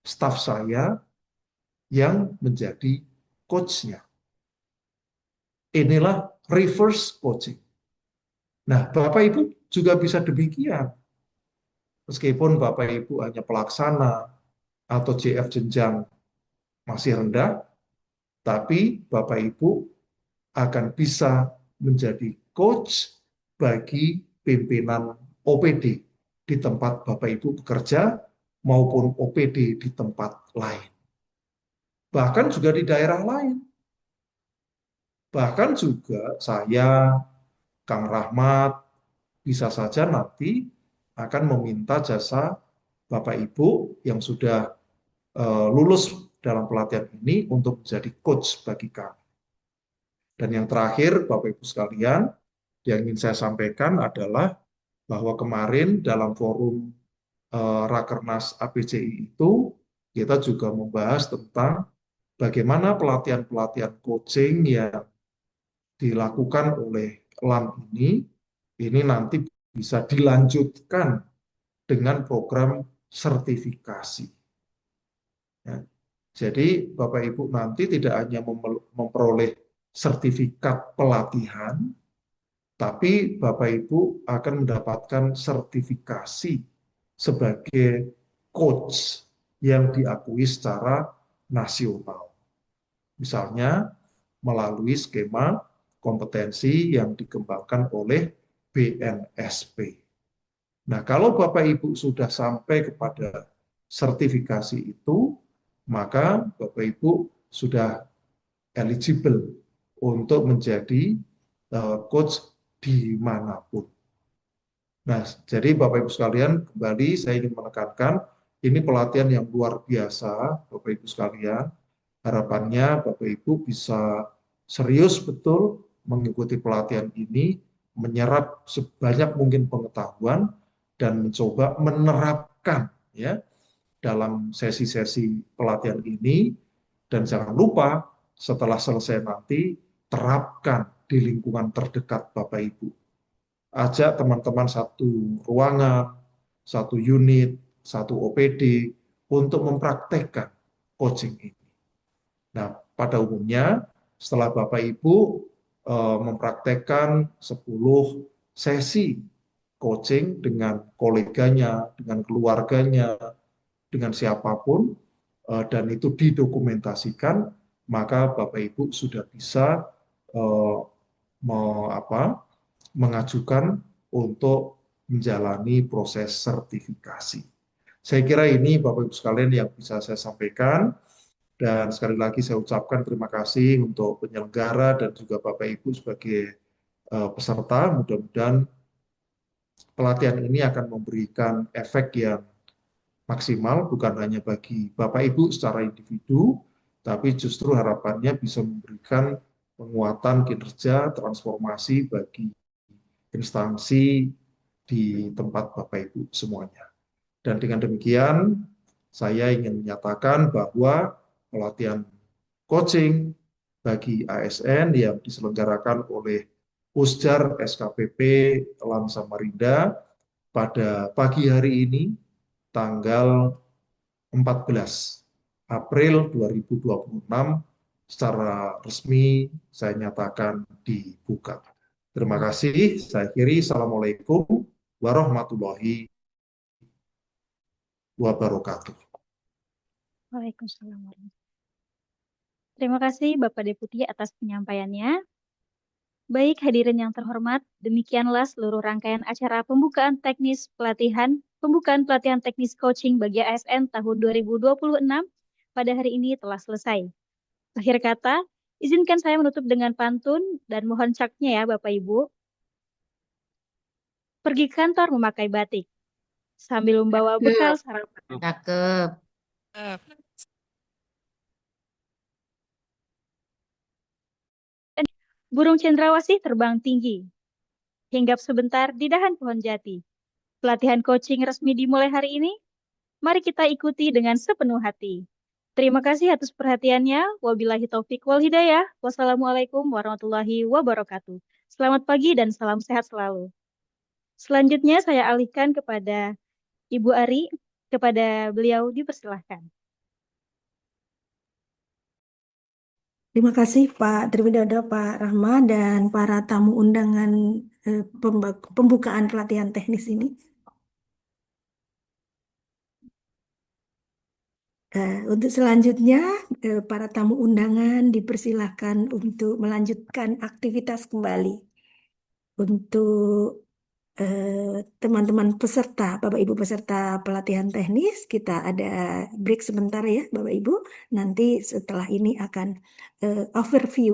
staf saya yang menjadi coachnya. Inilah reverse coaching. Nah, Bapak Ibu juga bisa demikian. Meskipun Bapak Ibu hanya pelaksana atau JF jenjang masih rendah, tapi Bapak Ibu akan bisa menjadi coach bagi pimpinan OPD di tempat Bapak Ibu bekerja maupun OPD di tempat lain. Bahkan juga di daerah lain. Bahkan juga saya, Kang Rahmat, bisa saja nanti akan meminta jasa Bapak Ibu yang sudah lulus dalam pelatihan ini untuk menjadi coach bagi kami. Dan yang terakhir, Bapak Ibu sekalian, yang ingin saya sampaikan adalah bahwa kemarin dalam forum Rakernas APCI itu, kita juga membahas tentang bagaimana pelatihan-pelatihan coaching yang dilakukan oleh LAN ini nanti bisa dilanjutkan dengan program sertifikasi. Ya. Jadi Bapak Ibu nanti tidak hanya memperoleh sertifikat pelatihan, tapi Bapak Ibu akan mendapatkan sertifikasi sebagai coach yang diakui secara nasional. Misalnya melalui skema kompetensi yang dikembangkan oleh BNSP. Nah, kalau Bapak Ibu sudah sampai kepada sertifikasi itu, maka Bapak Ibu sudah eligible untuk menjadi coach dimanapun. Nah, jadi Bapak Ibu sekalian, kembali saya ingin menekankan, ini pelatihan yang luar biasa, Bapak Ibu sekalian. Harapannya Bapak Ibu bisa serius betul mengikuti pelatihan ini, menyerap sebanyak mungkin pengetahuan, dan mencoba menerapkan ya dalam sesi-sesi pelatihan ini. Dan jangan lupa setelah selesai nanti terapkan di lingkungan terdekat Bapak Ibu. Ajak teman-teman satu ruangan, satu unit, satu OPD untuk mempraktekkan coaching ini. Nah, pada umumnya setelah Bapak Ibu mempraktekkan 10 sesi coaching dengan koleganya, dengan keluarganya, dengan siapapun, dan itu didokumentasikan, maka Bapak Ibu sudah bisa mengajukan untuk menjalani proses sertifikasi. Saya kira ini Bapak Ibu sekalian yang bisa saya sampaikan, dan sekali lagi saya ucapkan terima kasih untuk penyelenggara dan juga Bapak Ibu sebagai peserta. Mudah-mudahan pelatihan ini akan memberikan efek yang maksimal, bukan hanya bagi Bapak Ibu secara individu, tapi justru harapannya bisa memberikan penguatan kinerja, transformasi bagi instansi di tempat Bapak Ibu semuanya. Dan dengan demikian, saya ingin menyatakan bahwa pelatihan coaching bagi ASN yang diselenggarakan oleh Pusjar SKPP LAN Samarinda pada pagi hari ini, tanggal 14 April 2026, secara resmi saya nyatakan dibuka. Terima kasih. Saya akhiri. Assalamualaikum warahmatullahi wabarakatuh. Waalaikumsalam warahmatullahi wabarakatuh. Terima kasih Bapak Deputi atas penyampaiannya. Baik hadirin yang terhormat, demikianlah seluruh rangkaian acara pembukaan pelatihan teknis coaching bagi ASN tahun 2026 pada hari ini telah selesai. Akhir kata, izinkan saya menutup dengan pantun dan mohon caknya ya Bapak Ibu. Pergi kantor memakai batik, sambil membawa bekal sarapan. Cakep. Burung cendrawasih terbang tinggi, hinggap sebentar di dahan pohon jati. Pelatihan coaching resmi dimulai hari ini. Mari kita ikuti dengan sepenuh hati. Terima kasih atas perhatiannya. Wabillahi taufik wal hidayah. Wassalamualaikum warahmatullahi wabarakatuh. Selamat pagi dan salam sehat selalu. Selanjutnya saya alihkan kepada Ibu Ari. Kepada beliau dipersilahkan. Terima kasih Pak Triwidodo, Pak Rahma, dan para tamu undangan pembukaan pelatihan teknis ini. Untuk selanjutnya, para tamu undangan dipersilahkan untuk melanjutkan aktivitas kembali. Untuk teman-teman peserta, Bapak Ibu peserta pelatihan teknis, kita ada break sebentar ya, Bapak Ibu. Nanti setelah ini akan overview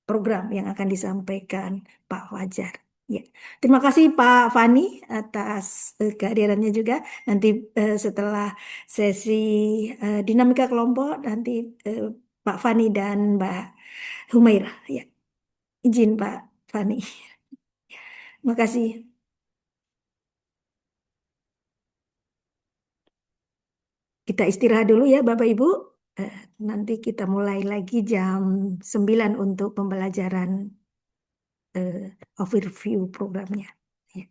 program yang akan disampaikan Pak Fajar. Ya, terima kasih Pak Fani atas kehadirannya juga. Nanti setelah sesi dinamika kelompok, nanti eh, Pak Fani dan Mbak Humaira. Ya, izin Pak Fani. Terima kasih. Kita istirahat dulu ya Bapak Ibu. Eh, Nanti kita mulai lagi jam 9 untuk pembelajaran overview programnya. Ya.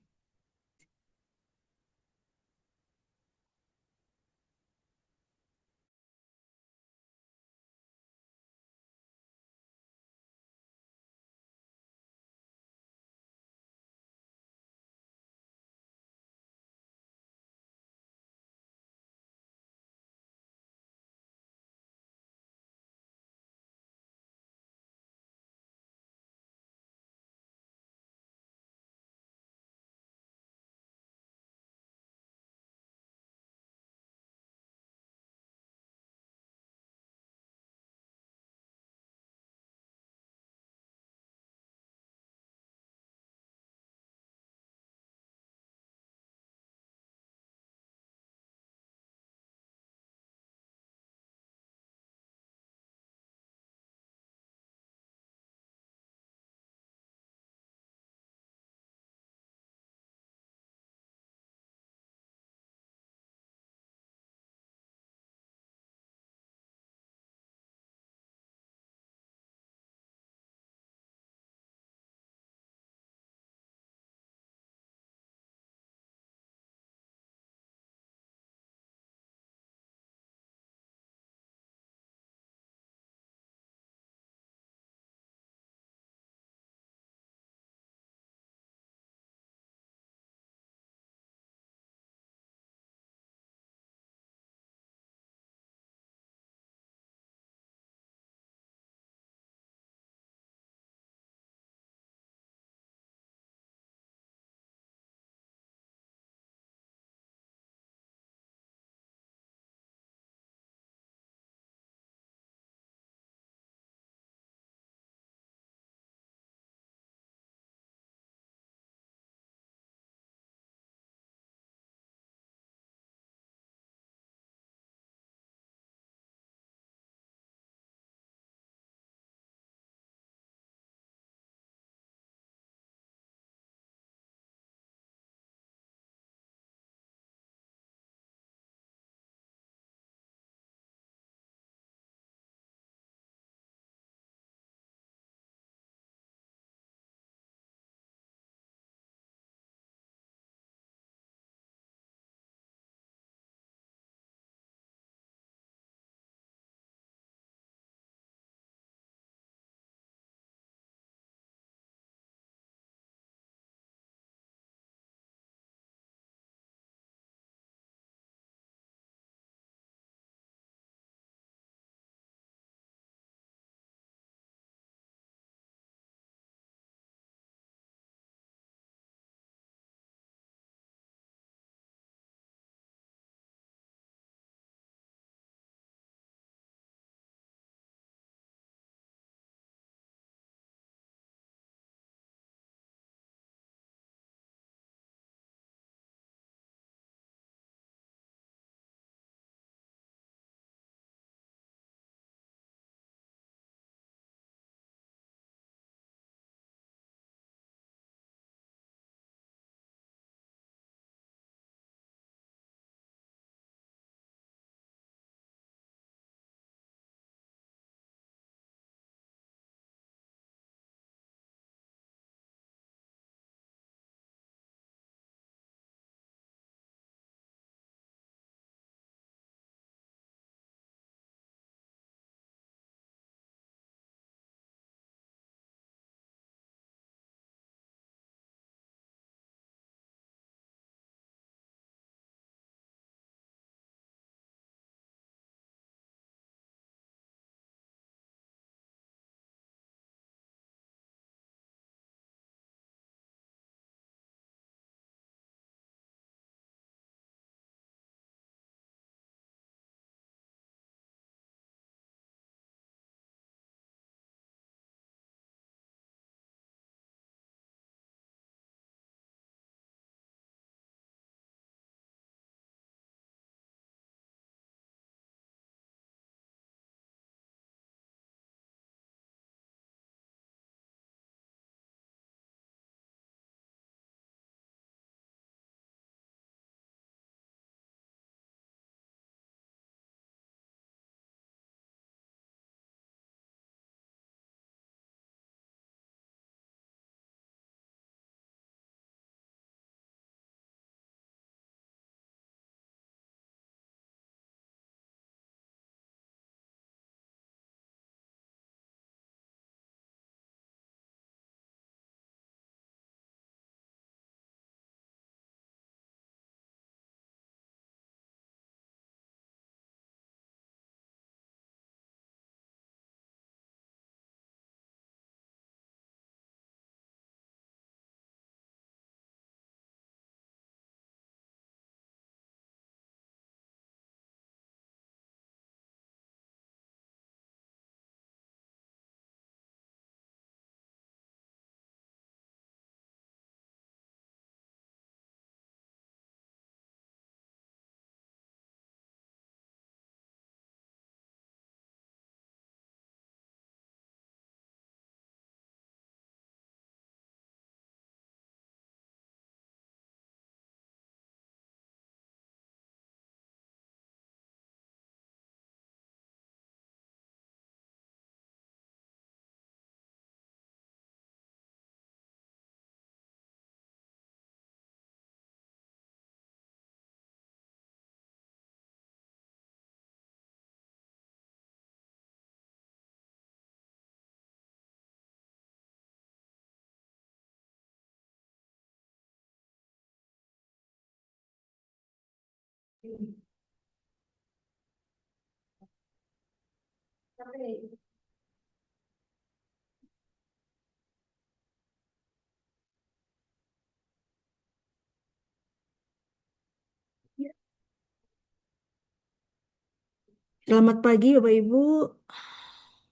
Selamat pagi Bapak Ibu.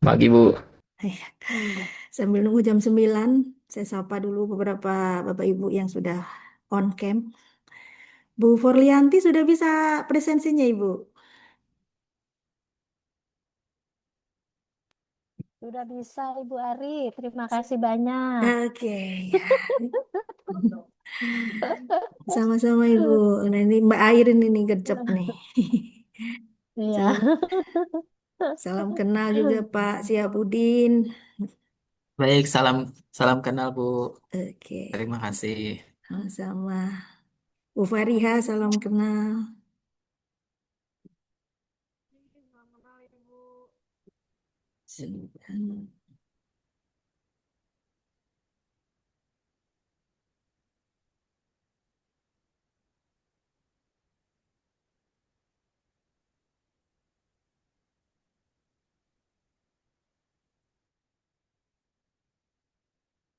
Pagi, Bu. Sambil nunggu jam 9, saya sapa dulu beberapa Bapak Ibu yang sudah on cam. Bu Forlianti sudah bisa presensinya Ibu? Sudah bisa Ibu Ari, terima kasih banyak. Oke, ya. Sama-sama Ibu. Nah ini Mbak Airin ini gercep nih. Iya. Salam, salam kenal juga Pak Siapudin. Baik, salam salam kenal, Bu. Oke, Terima kasih. sama-sama. Bu Fariha, salam kenal.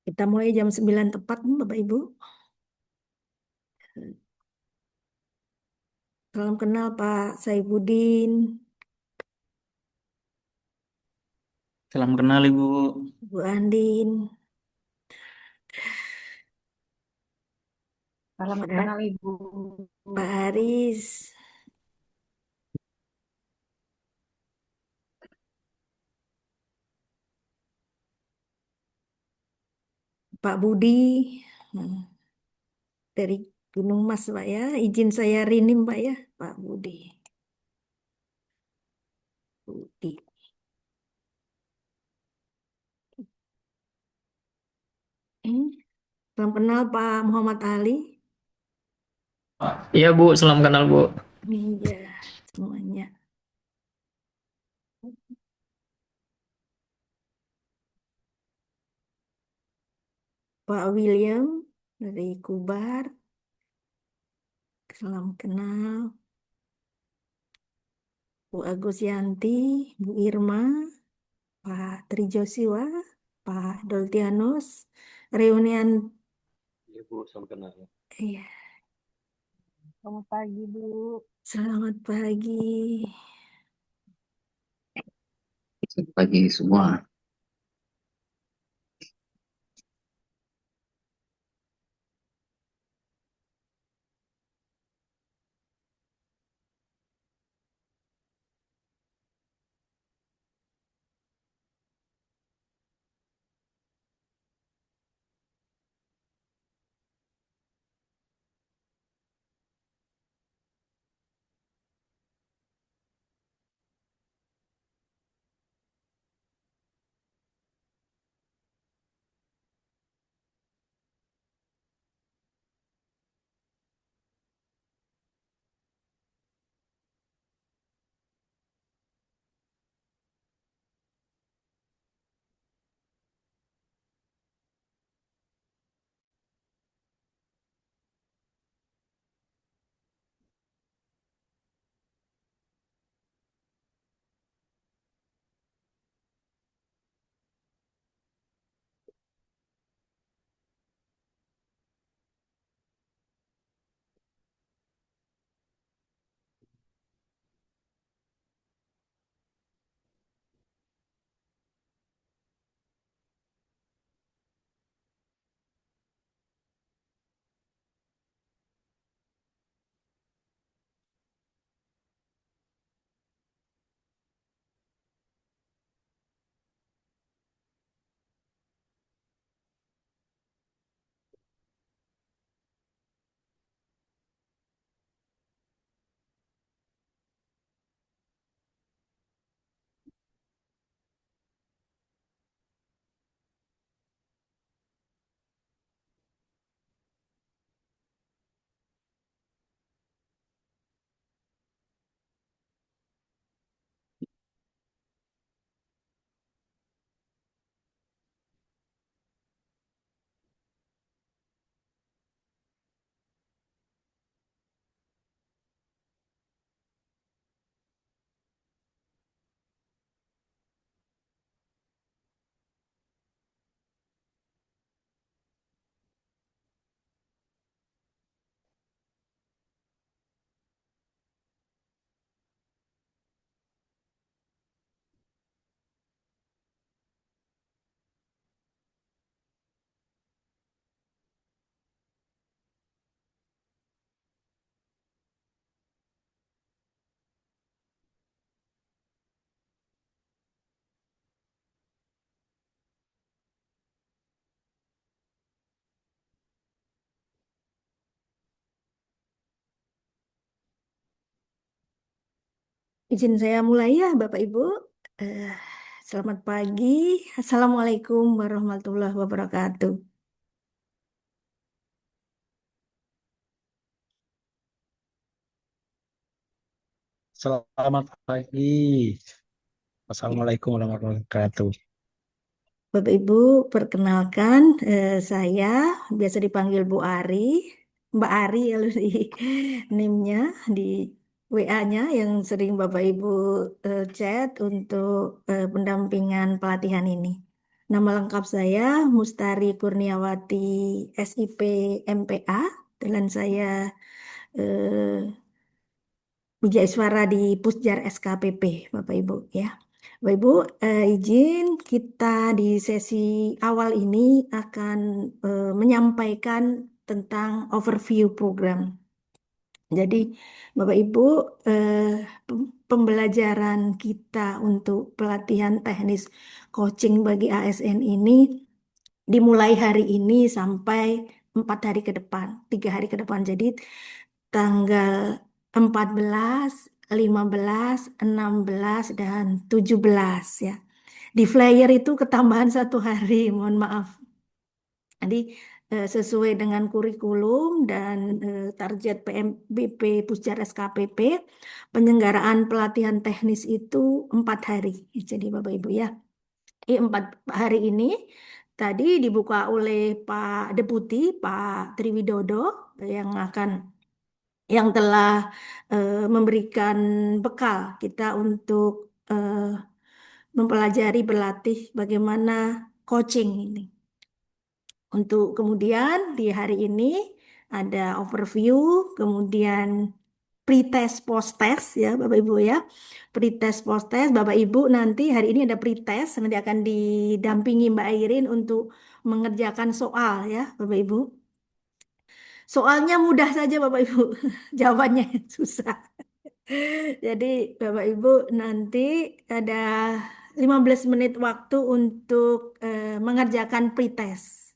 Kita mulai jam 9 tepat, Bapak Ibu. Salam kenal Pak Saifuddin, Salam kenal, Ibu. Bu Andin. Salam kenal Ibu. Pak Haris, Pak Budi, hmm, dari Gunung Mas Pak ya. Izin saya rinim Pak ya, Pak Budi. Budi. Hmm, Salam kenal Pak Muhammad Ali. Iya, Bu. Salam kenal, Bu. Iya, semuanya. Pak William dari Kubar. Salam kenal. Bu Agus Yanti, Bu Irma, Pak Tri Joshua, Pak Doltianus, reunian. Iya, Bu. Salam kenal. Iya, Selamat pagi Bu. selamat pagi. Selamat pagi semua. Izin saya mulai ya, Bapak Ibu. Eh, Selamat pagi. Assalamualaikum warahmatullahi wabarakatuh. Selamat pagi. Assalamualaikum warahmatullahi wabarakatuh. Bapak Ibu, perkenalkan saya biasa dipanggil Bu Ari, Mbak Ari kalau di NIM-nya, di WA-nya yang sering Bapak Ibu chat untuk pendampingan pelatihan ini. Nama lengkap saya Mustari Kurniawati SIP MPA dan saya eh, Wijaiswara di Pusjar SKPP, Bapak Ibu ya. Bapak Ibu, izin kita di sesi awal ini akan menyampaikan tentang overview program. Jadi, Bapak Ibu, pembelajaran kita untuk pelatihan teknis coaching bagi ASN ini dimulai hari ini sampai 4 hari ke depan, 3 hari ke depan. Jadi tanggal 14, 15, 16, dan 17 ya. Di flyer itu ketambahan 1 hari, mohon maaf. Jadi sesuai dengan kurikulum dan target PMBP Pusjar SKPP, penyelenggaraan pelatihan teknis itu 4 hari. Jadi Bapak Ibu ya, 4 hari ini tadi dibuka oleh Pak Deputi, Pak Triwidodo yang telah memberikan bekal kita untuk mempelajari, berlatih bagaimana coaching ini. Untuk kemudian di hari ini ada overview, kemudian pretest, post-test ya Bapak Ibu ya. Pretest, post-test, Bapak Ibu nanti hari ini ada pretest, nanti akan didampingi Mbak Airin untuk mengerjakan soal ya Bapak Ibu. Soalnya mudah saja Bapak Ibu, jawabannya susah. Jadi Bapak Ibu nanti ada 15 menit waktu untuk mengerjakan pretest.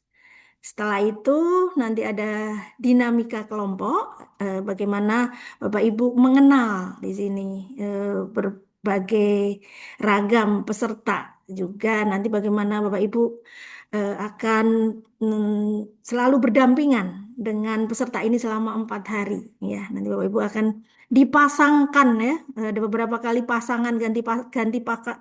Setelah itu nanti ada dinamika kelompok, bagaimana Bapak Ibu mengenal di sini berbagai ragam peserta juga. Nanti bagaimana Bapak Ibu akan selalu berdampingan dengan peserta ini selama 4 hari. Ya, nanti Bapak Ibu akan dipasangkan ya, ada beberapa kali pasangan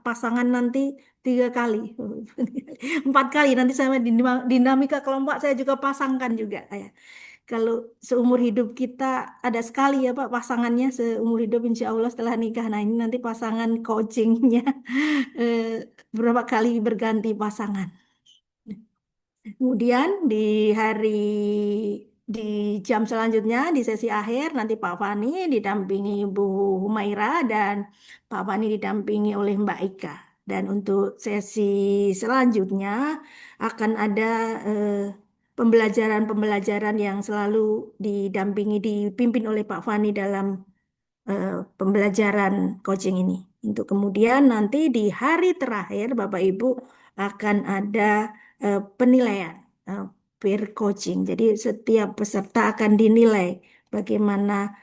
pasangan nanti 3 kali, 4 kali nanti sama dinamika kelompok saya juga pasangkan juga ya. Kalau seumur hidup kita ada sekali ya Pak pasangannya seumur hidup insya Allah setelah nikah. Nah ini nanti pasangan coachingnya berapa kali berganti pasangan. Kemudian di jam selanjutnya di sesi akhir nanti Pak Fani didampingi Bu Humaira dan Pak Fani didampingi oleh Mbak Ika. Dan untuk sesi selanjutnya akan ada pembelajaran-pembelajaran yang selalu dipimpin oleh Pak Fani dalam pembelajaran coaching ini. Untuk kemudian nanti di hari terakhir Bapak Ibu akan ada penilaian peer coaching. Jadi setiap peserta akan dinilai bagaimana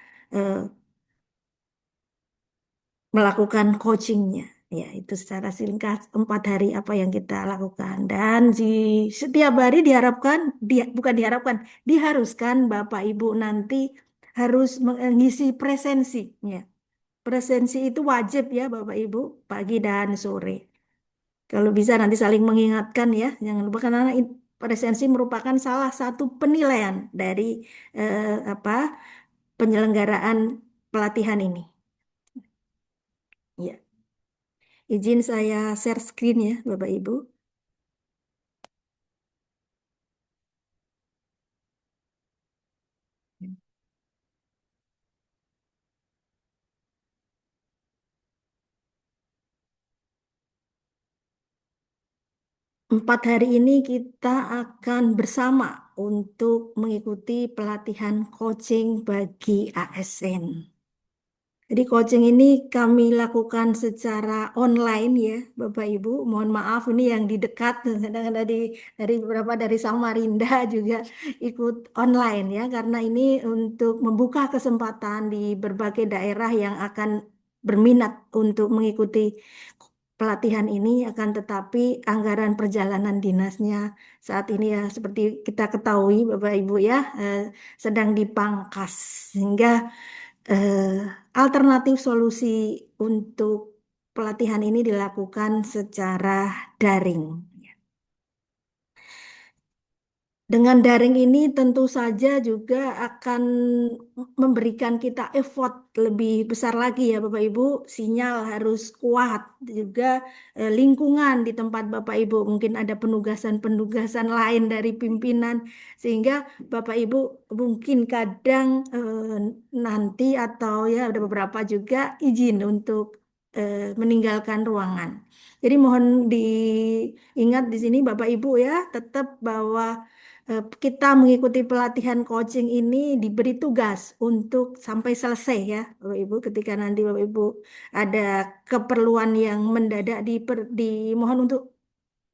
melakukan coachingnya. Ya, itu secara singkat 4 hari apa yang kita lakukan. Dan di setiap hari diharuskan Bapak Ibu nanti harus mengisi presensi. Ya. Presensi itu wajib ya Bapak Ibu, pagi dan sore. Kalau bisa nanti saling mengingatkan ya, jangan lupa karena presensi merupakan salah satu penilaian dari penyelenggaraan pelatihan ini. Ya. Izin saya share screen ya Bapak Ibu. Empat hari ini kita akan bersama untuk mengikuti pelatihan coaching bagi ASN. Jadi coaching ini kami lakukan secara online ya Bapak Ibu. Mohon maaf ini yang di dekat dari beberapa dari Samarinda juga ikut online ya karena ini untuk membuka kesempatan di berbagai daerah yang akan berminat untuk mengikuti pelatihan ini, akan tetapi anggaran perjalanan dinasnya saat ini ya seperti kita ketahui Bapak Ibu ya sedang dipangkas, sehingga alternatif solusi untuk pelatihan ini dilakukan secara daring. Dengan daring ini tentu saja juga akan memberikan kita effort lebih besar lagi ya Bapak Ibu. Sinyal harus kuat juga, lingkungan di tempat Bapak Ibu. Mungkin ada penugasan-penugasan lain dari pimpinan sehingga Bapak Ibu mungkin kadang nanti atau ya ada beberapa juga izin untuk meninggalkan ruangan. Jadi mohon diingat di sini Bapak Ibu ya, tetap bahwa kita mengikuti pelatihan coaching ini diberi tugas untuk sampai selesai ya Bapak Ibu. Ketika nanti Bapak Ibu ada keperluan yang mendadak dimohon untuk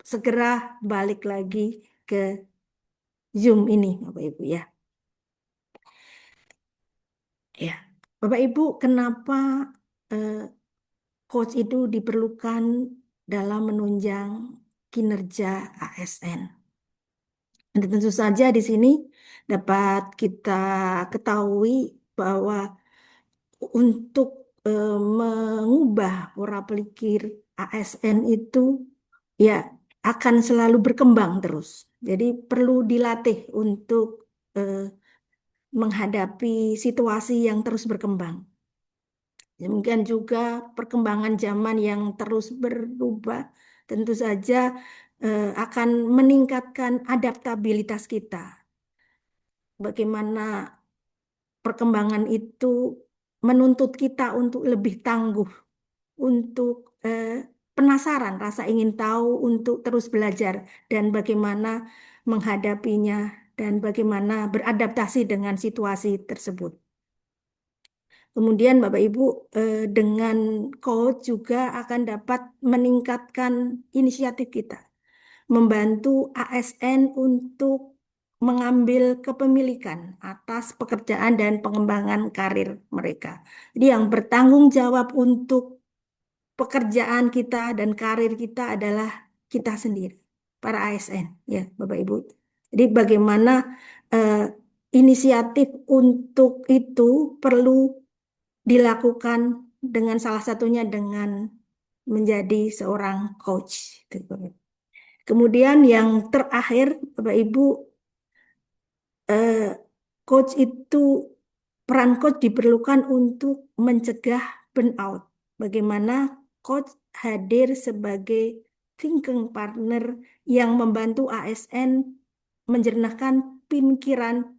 segera balik lagi ke Zoom ini Bapak Ibu ya. Ya, Bapak Ibu, kenapa coach itu diperlukan dalam menunjang kinerja ASN? Dan tentu saja di sini dapat kita ketahui bahwa untuk mengubah pola pikir ASN itu ya akan selalu berkembang terus. Jadi perlu dilatih untuk menghadapi situasi yang terus berkembang. Demikian juga perkembangan zaman yang terus berubah tentu saja akan meningkatkan adaptabilitas kita. Bagaimana perkembangan itu menuntut kita untuk lebih tangguh, untuk penasaran, rasa ingin tahu, untuk terus belajar dan bagaimana menghadapinya dan bagaimana beradaptasi dengan situasi tersebut. Kemudian Bapak Ibu dengan coach juga akan dapat meningkatkan inisiatif kita, membantu ASN untuk mengambil kepemilikan atas pekerjaan dan pengembangan karir mereka. Jadi yang bertanggung jawab untuk pekerjaan kita dan karir kita adalah kita sendiri, para ASN ya Bapak Ibu. Jadi bagaimana inisiatif untuk itu perlu dilakukan dengan salah satunya dengan menjadi seorang coach. Kemudian yang terakhir, Bapak Ibu, coach itu, peran coach diperlukan untuk mencegah burnout. Bagaimana coach hadir sebagai thinking partner yang membantu ASN menjernihkan pikiran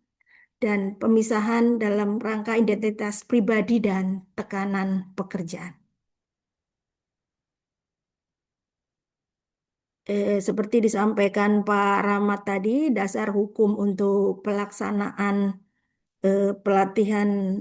dan pemisahan dalam rangka identitas pribadi dan tekanan pekerjaan. Seperti disampaikan Pak Rahmat tadi, dasar hukum untuk pelaksanaan pelatihan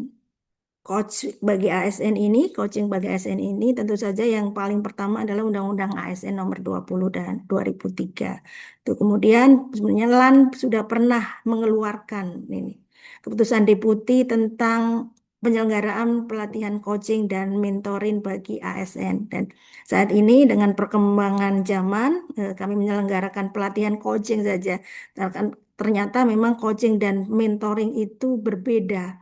coach bagi ASN ini, coaching bagi ASN ini, tentu saja yang paling pertama adalah Undang-Undang ASN nomor 20 dan 2003. Itu kemudian sebenarnya LAN sudah pernah mengeluarkan ini keputusan deputi tentang penyelenggaraan pelatihan coaching dan mentoring bagi ASN. Dan saat ini dengan perkembangan zaman, kami menyelenggarakan pelatihan coaching saja. Ternyata memang coaching dan mentoring itu berbeda.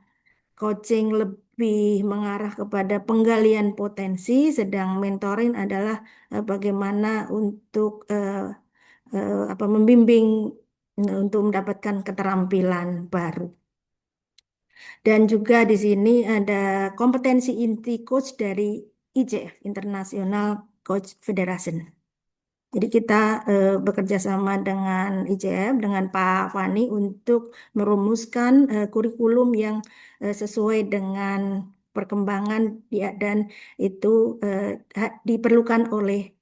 Coaching lebih mengarah kepada penggalian potensi, sedang mentoring adalah bagaimana untuk membimbing untuk mendapatkan keterampilan baru. Dan juga di sini ada kompetensi inti coach dari ICF, International Coach Federation. Jadi kita bekerja sama dengan ICF, dengan Pak Fani untuk merumuskan kurikulum yang sesuai dengan perkembangan dan itu diperlukan oleh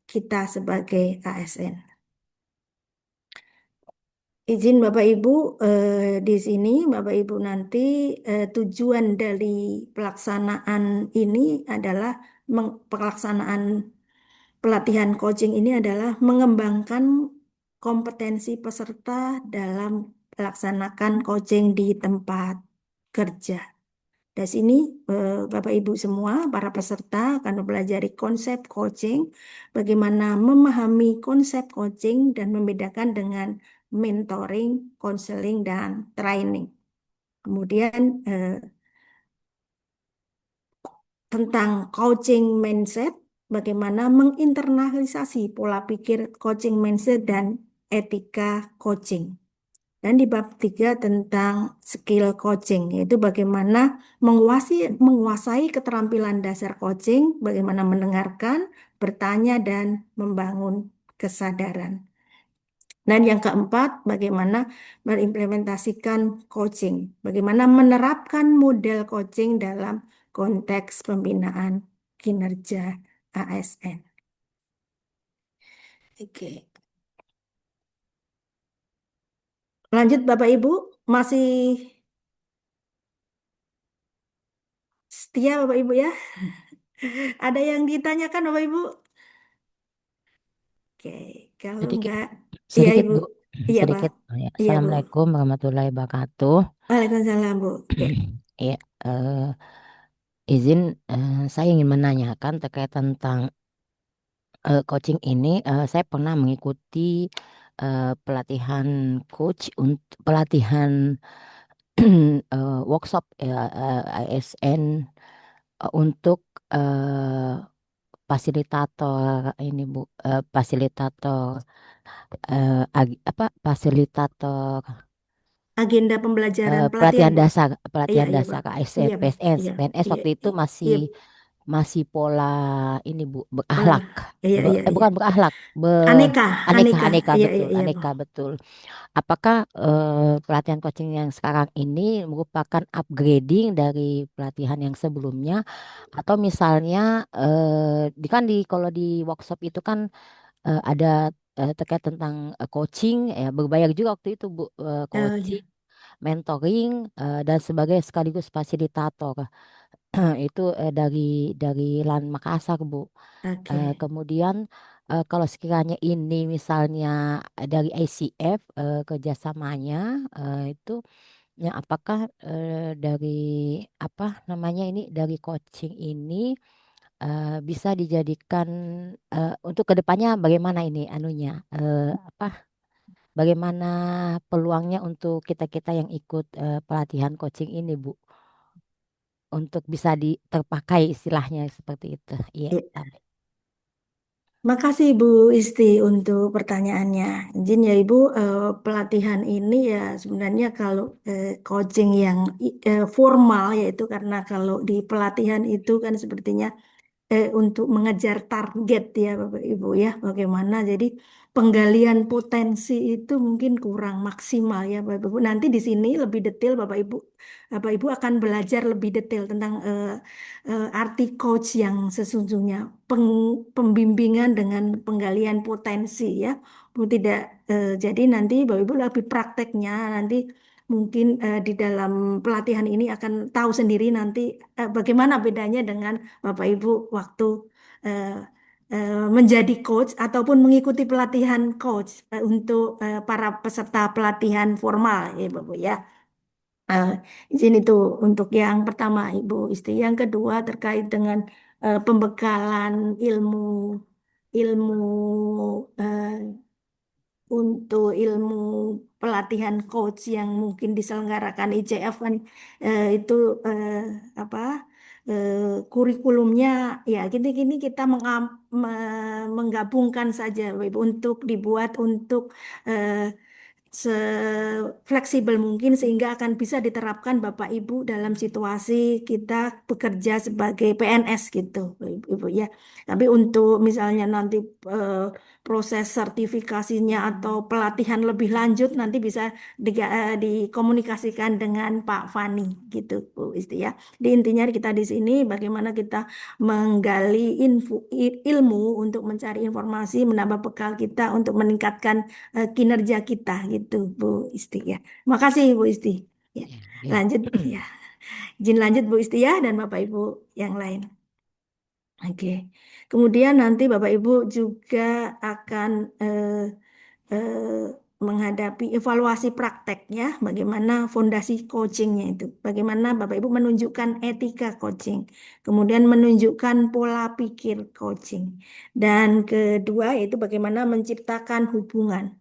kita sebagai ASN. Izin Bapak Ibu, di sini Bapak Ibu nanti tujuan dari pelaksanaan ini adalah pelaksanaan pelatihan coaching ini adalah mengembangkan kompetensi peserta dalam melaksanakan coaching di tempat kerja Dari sini Bapak Ibu semua, para peserta akan mempelajari konsep coaching, bagaimana memahami konsep coaching dan membedakan dengan mentoring, counseling, dan training. Kemudian tentang coaching mindset, bagaimana menginternalisasi pola pikir coaching mindset dan etika coaching. Dan di bab 3 tentang skill coaching, yaitu bagaimana menguasai keterampilan dasar coaching, bagaimana mendengarkan, bertanya, dan membangun kesadaran. Dan yang keempat, bagaimana mengimplementasikan coaching, bagaimana menerapkan model coaching dalam konteks pembinaan kinerja ASN. Oke. Lanjut Bapak Ibu, masih setia Bapak Ibu ya? Ada yang ditanyakan Bapak Ibu? Oke, kalau Sedikit, enggak, iya sedikit Ibu. Bu, Iya Pak. sedikit. Ya. Iya Bu. Assalamualaikum warahmatullahi wabarakatuh. Waalaikumsalam Bu. Oke. Ya, izin saya ingin menanyakan terkait tentang coaching ini. Saya pernah mengikuti pelatihan coach untuk pelatihan workshop ASN untuk eh, fasilitator ini Bu, fasilitator fasilitator Agenda pembelajaran pelatihan Bu. dasar Iya, pelatihan iya dasar Pak. ASN Iya Pak. PNS Iya, PNS iya, waktu itu iya, masih pola ini Bu, pola. berakhlak. Iya, iya, iya. Bukan berakhlak, Aneka, aneka aneka. aneka Iya, iya, betul, iya Bu. aneka betul. Apakah pelatihan coaching yang sekarang ini merupakan upgrading dari pelatihan yang sebelumnya, atau misalnya kan kalau di workshop itu kan ada terkait tentang coaching, ya berbayar juga waktu itu Bu, Oh, coaching, iya. mentoring, dan sebagai sekaligus fasilitator. Itu dari LAN Makassar Bu. Oke. Kemudian kalau sekiranya ini misalnya dari ICF kerjasamanya itu, ya apakah dari apa namanya ini, dari coaching ini bisa dijadikan untuk kedepannya bagaimana ini anunya, apa bagaimana peluangnya untuk kita-kita yang ikut pelatihan coaching ini Bu, untuk bisa terpakai istilahnya seperti itu. Iya. Iya. Makasih Bu Isti untuk pertanyaannya. Izin ya Ibu, pelatihan ini ya sebenarnya kalau coaching yang formal, yaitu karena kalau di pelatihan itu kan sepertinya untuk mengejar target ya Bapak Ibu ya, bagaimana jadi penggalian potensi itu mungkin kurang maksimal ya Bapak Ibu. Nanti di sini lebih detail Bapak Ibu akan belajar lebih detail tentang arti coach yang sesungguhnya, pembimbingan dengan penggalian potensi ya. Bu tidak jadi nanti Bapak Ibu lebih prakteknya nanti mungkin di dalam pelatihan ini akan tahu sendiri nanti bagaimana bedanya dengan Bapak Ibu waktu eh, menjadi coach ataupun mengikuti pelatihan coach untuk para peserta pelatihan formal ya Bapak ya. Eh, izin itu untuk yang pertama Ibu Isti. Yang kedua terkait dengan pembekalan ilmu ilmu eh, untuk ilmu pelatihan coach yang mungkin diselenggarakan ICF kan itu apa kurikulumnya ya gini-gini kita menggabungkan saja Bapak Ibu, untuk dibuat untuk eh, fleksibel mungkin sehingga akan bisa diterapkan Bapak Ibu dalam situasi kita bekerja sebagai PNS gitu Ibu ya. Tapi untuk misalnya nanti eh, proses sertifikasinya atau pelatihan lebih lanjut nanti bisa dikomunikasikan dengan Pak Fani gitu Bu Isti ya. Di intinya kita di sini bagaimana kita menggali ilmu untuk mencari informasi, menambah bekal kita untuk meningkatkan kinerja kita gitu Bu Isti ya. Makasih Bu Isti. Ya. Ya. Lanjut ya. Izin lanjut Bu Isti ya dan Bapak Ibu yang lain. Oke. Kemudian nanti Bapak Ibu juga akan menghadapi evaluasi prakteknya, bagaimana fondasi coachingnya itu, bagaimana Bapak Ibu menunjukkan etika coaching, kemudian menunjukkan pola pikir coaching, dan kedua yaitu bagaimana menciptakan hubungan,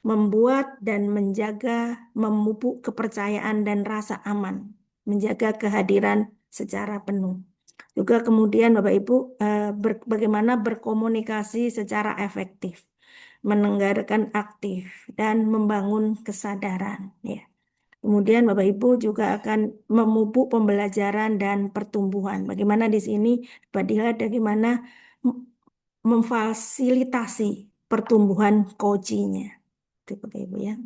membuat dan menjaga, memupuk kepercayaan dan rasa aman, menjaga kehadiran secara penuh. Juga kemudian Bapak Ibu bagaimana berkomunikasi secara efektif, menenggarkan aktif dan membangun kesadaran ya. Kemudian Bapak Ibu juga akan memupuk pembelajaran dan pertumbuhan. Bagaimana di sini dilihat bagaimana memfasilitasi pertumbuhan coaching-nya. Itu Bapak Ibu ya.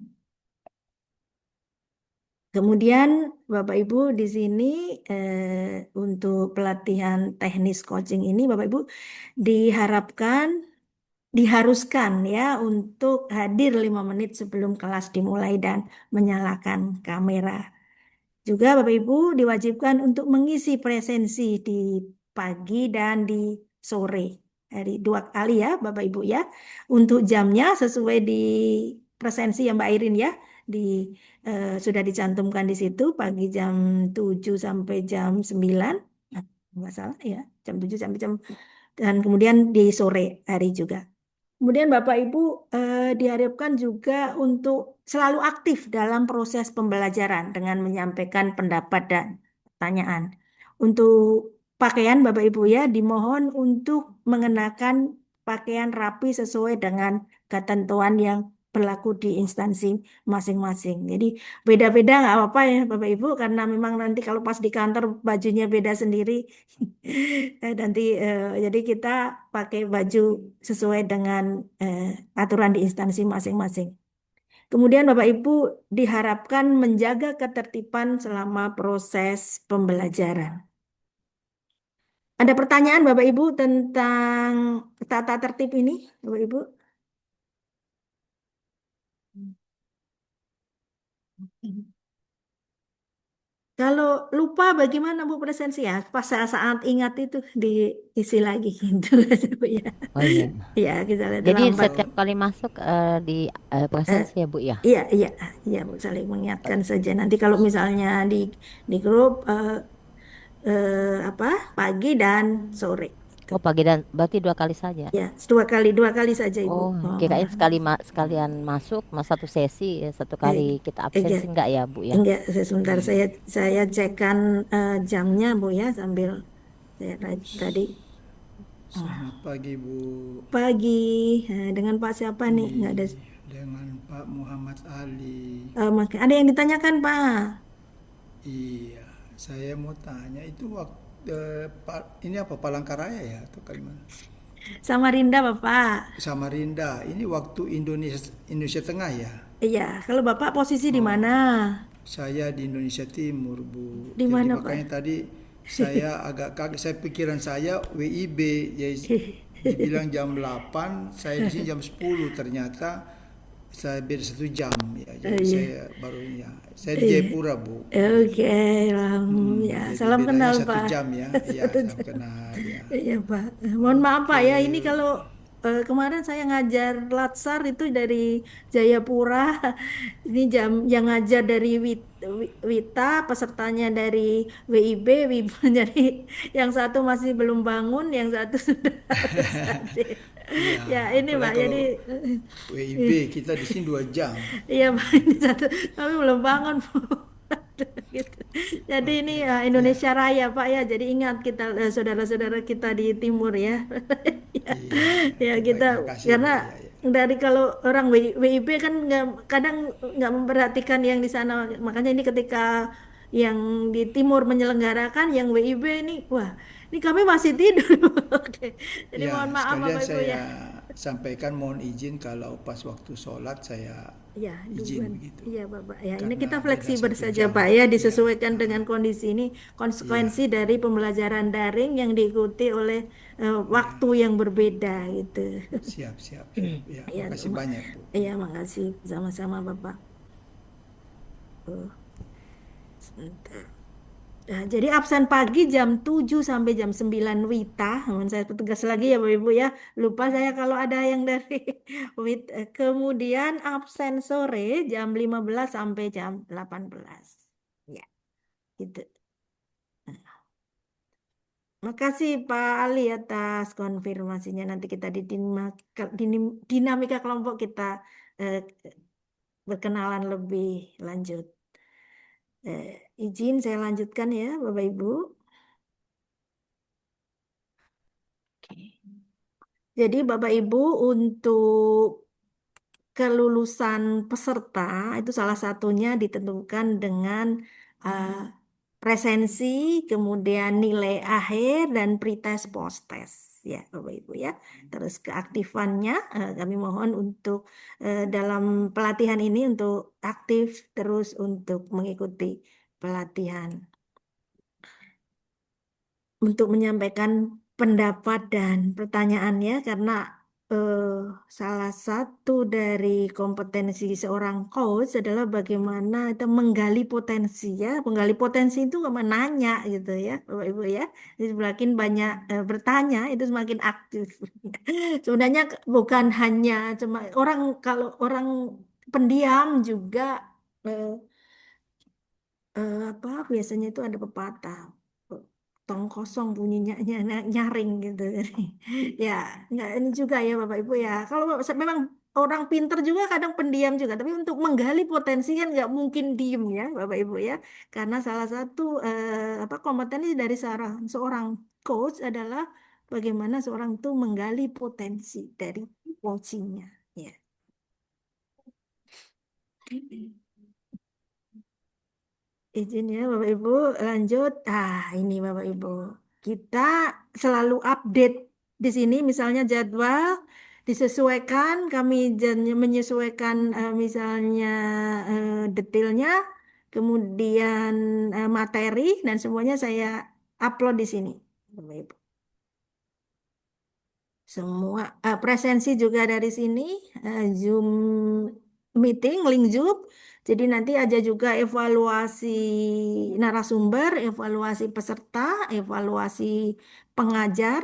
Kemudian Bapak Ibu di sini untuk pelatihan teknis coaching ini Bapak Ibu diharuskan ya untuk hadir 5 menit sebelum kelas dimulai dan menyalakan kamera. Juga Bapak Ibu diwajibkan untuk mengisi presensi di pagi dan di sore. Hari 2 kali ya Bapak Ibu ya. Untuk jamnya sesuai di presensi ya Mbak Irin ya. Sudah dicantumkan di situ pagi jam 7 sampai jam 9. Nah, nggak salah ya. Jam 7 sampai dan kemudian di sore hari juga. Kemudian Bapak Ibu diharapkan juga untuk selalu aktif dalam proses pembelajaran dengan menyampaikan pendapat dan pertanyaan. Untuk pakaian Bapak Ibu ya dimohon untuk mengenakan pakaian rapi sesuai dengan ketentuan yang berlaku di instansi masing-masing. Jadi beda-beda nggak apa-apa ya Bapak Ibu karena memang nanti kalau pas di kantor bajunya beda sendiri. Jadi kita pakai baju sesuai dengan aturan di instansi masing-masing. Kemudian Bapak Ibu diharapkan menjaga ketertiban selama proses pembelajaran. Ada pertanyaan Bapak Ibu tentang tata tertib ini, Bapak Ibu? Kalau lupa bagaimana Bu presensi ya? Pas saat ingat itu diisi lagi gitu Bu ya. Oh iya. Iya, kita lihat Jadi lambat. setiap kali masuk di presensi ya Bu ya. Iya Bu, saling mengingatkan saja. Nanti kalau misalnya di grup pagi dan sore. Oh pagi dan berarti 2 kali saja. Ya, dua kali saja Ibu. Oh, kirain sekalian masuk satu sesi, 1 kali kita absensi enggak ya Bu ya? Enggak, sebentar saya cekkan jamnya Bu ya sambil saya tadi. Selamat pagi Bu. Pagi, dengan Pak siapa nih? Enggak ada. Dengan Pak Muhammad Ali. Ada yang ditanyakan Pak? Iya, saya mau tanya itu waktu ini apa Palangkaraya ya atau Kalimantan? Samarinda Bapak. Samarinda, ini waktu Indonesia Tengah ya? Iya, kalau Bapak posisi di mana? Saya di Indonesia Timur Bu. Di mana Pak? Makanya tadi saya agak kaget, pikiran saya WIB, jadi dibilang jam 8, saya di sini jam 10, ternyata saya beda 1 jam ya. Jadi saya baru ya. Saya di Jayapura Bu. Oke, ya. Salam kenal 1 Pak. jam ya. Iya, salam kenal ya. Iya Pak. Mohon maaf Pak ya, ini kalau kemarin saya ngajar Latsar itu dari Jayapura. Ini jam yang ngajar dari Wita, pesertanya dari WIB, jadi yang satu masih belum bangun, yang satu sudah harus hadir. Ya, ini Pak, jadi WIB kita di sini 2 jam. Iya Pak, ini satu, tapi belum bangun Bu. Gitu. Jadi ini Indonesia Raya Pak ya. Jadi ingat kita saudara-saudara kita di timur ya. Ya kita karena dari kalau orang WIB kan kadang nggak memperhatikan yang di sana. Makanya ini ketika yang di timur menyelenggarakan yang WIB ini, wah ini kami masih tidur. Oke. Jadi mohon maaf Bapak Ibu ya. Sampaikan mohon izin kalau pas waktu sholat saya izin begitu. Iya Bapak ya, ini kita fleksibel saja Pak ya, disesuaikan dengan kondisi ini, konsekuensi dari pembelajaran daring yang diikuti oleh waktu yang berbeda gitu. Siap. Ya, makasih banyak Bu. Iya, makasih sama-sama Bapak. Sebentar. Nah, jadi absen pagi jam 7 sampai jam 9 Wita. Mohon saya tegas lagi ya Bapak Ibu ya. Lupa saya kalau ada yang dari kemudian absen sore jam 15 sampai jam 18. Ya, gitu. Makasih Pak Ali atas konfirmasinya. Nanti kita di dinamika kelompok kita eh, berkenalan lebih lanjut. Izin saya lanjutkan ya Bapak Ibu. Oke. Jadi Bapak Ibu untuk kelulusan peserta itu salah satunya ditentukan dengan eh, presensi, kemudian nilai akhir dan pretest posttest ya Bapak Ibu ya. Terus keaktifannya kami mohon untuk dalam pelatihan ini untuk aktif terus untuk mengikuti pelatihan untuk menyampaikan pendapat dan pertanyaannya karena eh, salah satu dari kompetensi seorang coach adalah bagaimana itu menggali potensi ya. Menggali potensi itu menanya gitu ya, Bapak Ibu ya. Jadi semakin banyak bertanya itu semakin aktif. Sebenarnya bukan hanya cuma orang kalau orang pendiam juga eh, apa biasanya itu ada pepatah tong kosong bunyinya nyaring gitu. Ya nggak ini juga ya Bapak Ibu ya kalau memang orang pinter juga kadang pendiam juga tapi untuk menggali potensi kan nggak mungkin diem ya Bapak Ibu ya karena salah satu apa kompetensi dari seorang coach adalah bagaimana seorang itu menggali potensi dari coachingnya ya. Izin ya Bapak Ibu, lanjut. Ini Bapak Ibu. Kita selalu update di sini misalnya jadwal disesuaikan, kami menyesuaikan misalnya detailnya, kemudian materi dan semuanya saya upload di sini, Bapak Ibu. Semua presensi juga dari sini, Zoom meeting, link Zoom. Jadi nanti ada juga evaluasi narasumber, evaluasi peserta, evaluasi pengajar,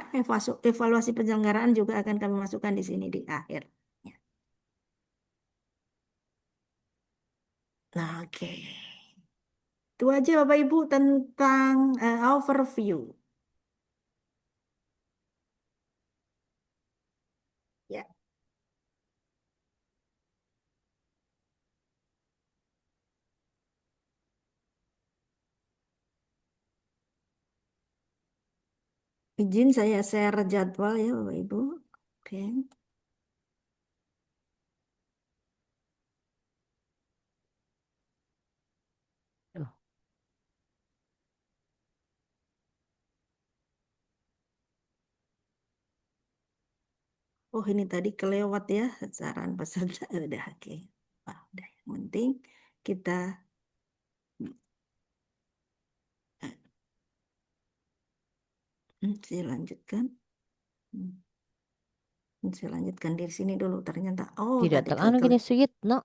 evaluasi penyelenggaraan juga akan kami masukkan di sini di akhir. Nah, oke. Itu aja Bapak Ibu tentang overview. Ya. Izin saya share jadwal ya Bapak Ibu. Oke. Oh ini tadi kelewat ya saran peserta udah oke. Udah yang penting kita saya lanjutkan. Saya lanjutkan di sini dulu ternyata. Oh Tidak tadi terang gini sulit, no.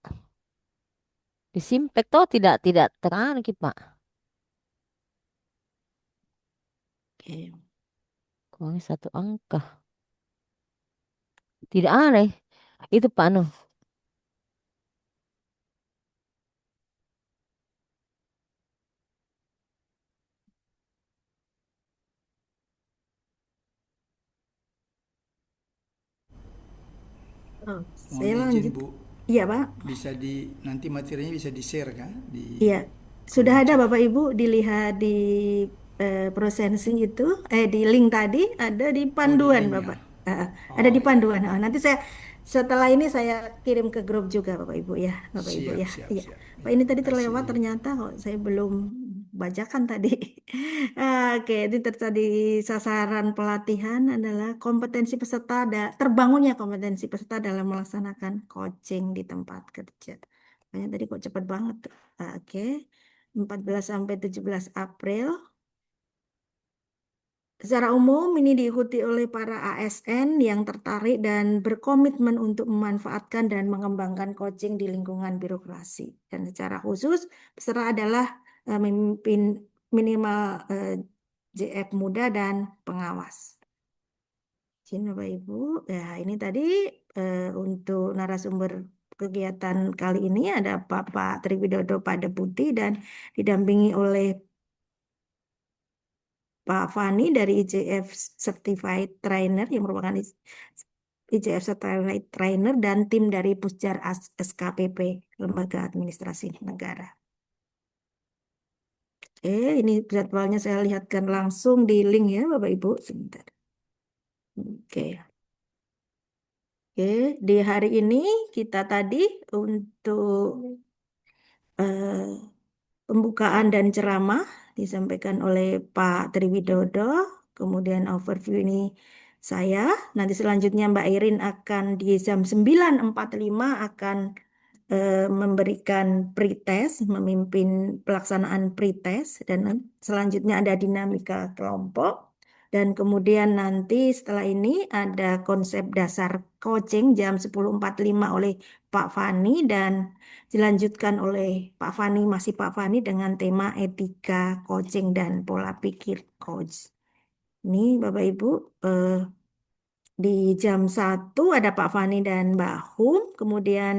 Disimpek toh tidak terang gitu Pak. Oke. Kurang satu angka. Tidak aneh. Itu Pak no. Oh, Mohon saya izin lanjut. Bu, Iya Pak. bisa nanti materinya bisa di-share kan di Iya, sudah kolom ada chat. Bapak Ibu dilihat di presensi itu, di link tadi ada di Oh di panduan link ya. Bapak. Ada di Oh iya. panduan. Nanti saya setelah ini saya kirim ke grup juga Bapak Ibu ya, Bapak Ibu Siap ya. siap Iya. siap. Pak ini tadi Terima terlewat kasih. ternyata kok saya belum bacakan tadi. Oke, ini tadi sasaran pelatihan adalah kompetensi peserta terbangunnya kompetensi peserta dalam melaksanakan coaching di tempat kerja. Makanya tadi kok cepat banget tuh. Oke. 14 sampai 17 April. Secara umum ini diikuti oleh para ASN yang tertarik dan berkomitmen untuk memanfaatkan dan mengembangkan coaching di lingkungan birokrasi. Dan secara khusus peserta adalah minimal JF muda dan pengawas. Izin Bapak Ibu, ya ini tadi untuk narasumber kegiatan kali ini ada Bapak Triwidodo Pak Deputi dan didampingi oleh Pak Fani dari IJF Certified Trainer yang merupakan IJF Certified Trainer dan tim dari Pusjar SKPP, Lembaga Administrasi Negara. Ini jadwalnya saya lihatkan langsung di link ya Bapak Ibu, sebentar. Oke, di hari ini kita tadi untuk pembukaan dan ceramah disampaikan oleh Pak Triwidodo, kemudian overview ini saya. Nanti selanjutnya Mbak Irin akan di jam 9.45 akan memberikan pretest, memimpin pelaksanaan pretest, dan selanjutnya ada dinamika kelompok. Dan kemudian nanti setelah ini ada konsep dasar coaching jam 10.45 oleh Pak Fani dan dilanjutkan oleh Pak Fani, masih Pak Fani dengan tema etika coaching dan pola pikir coach. Ini Bapak Ibu di jam 1 ada Pak Fani dan Mbak Hum, kemudian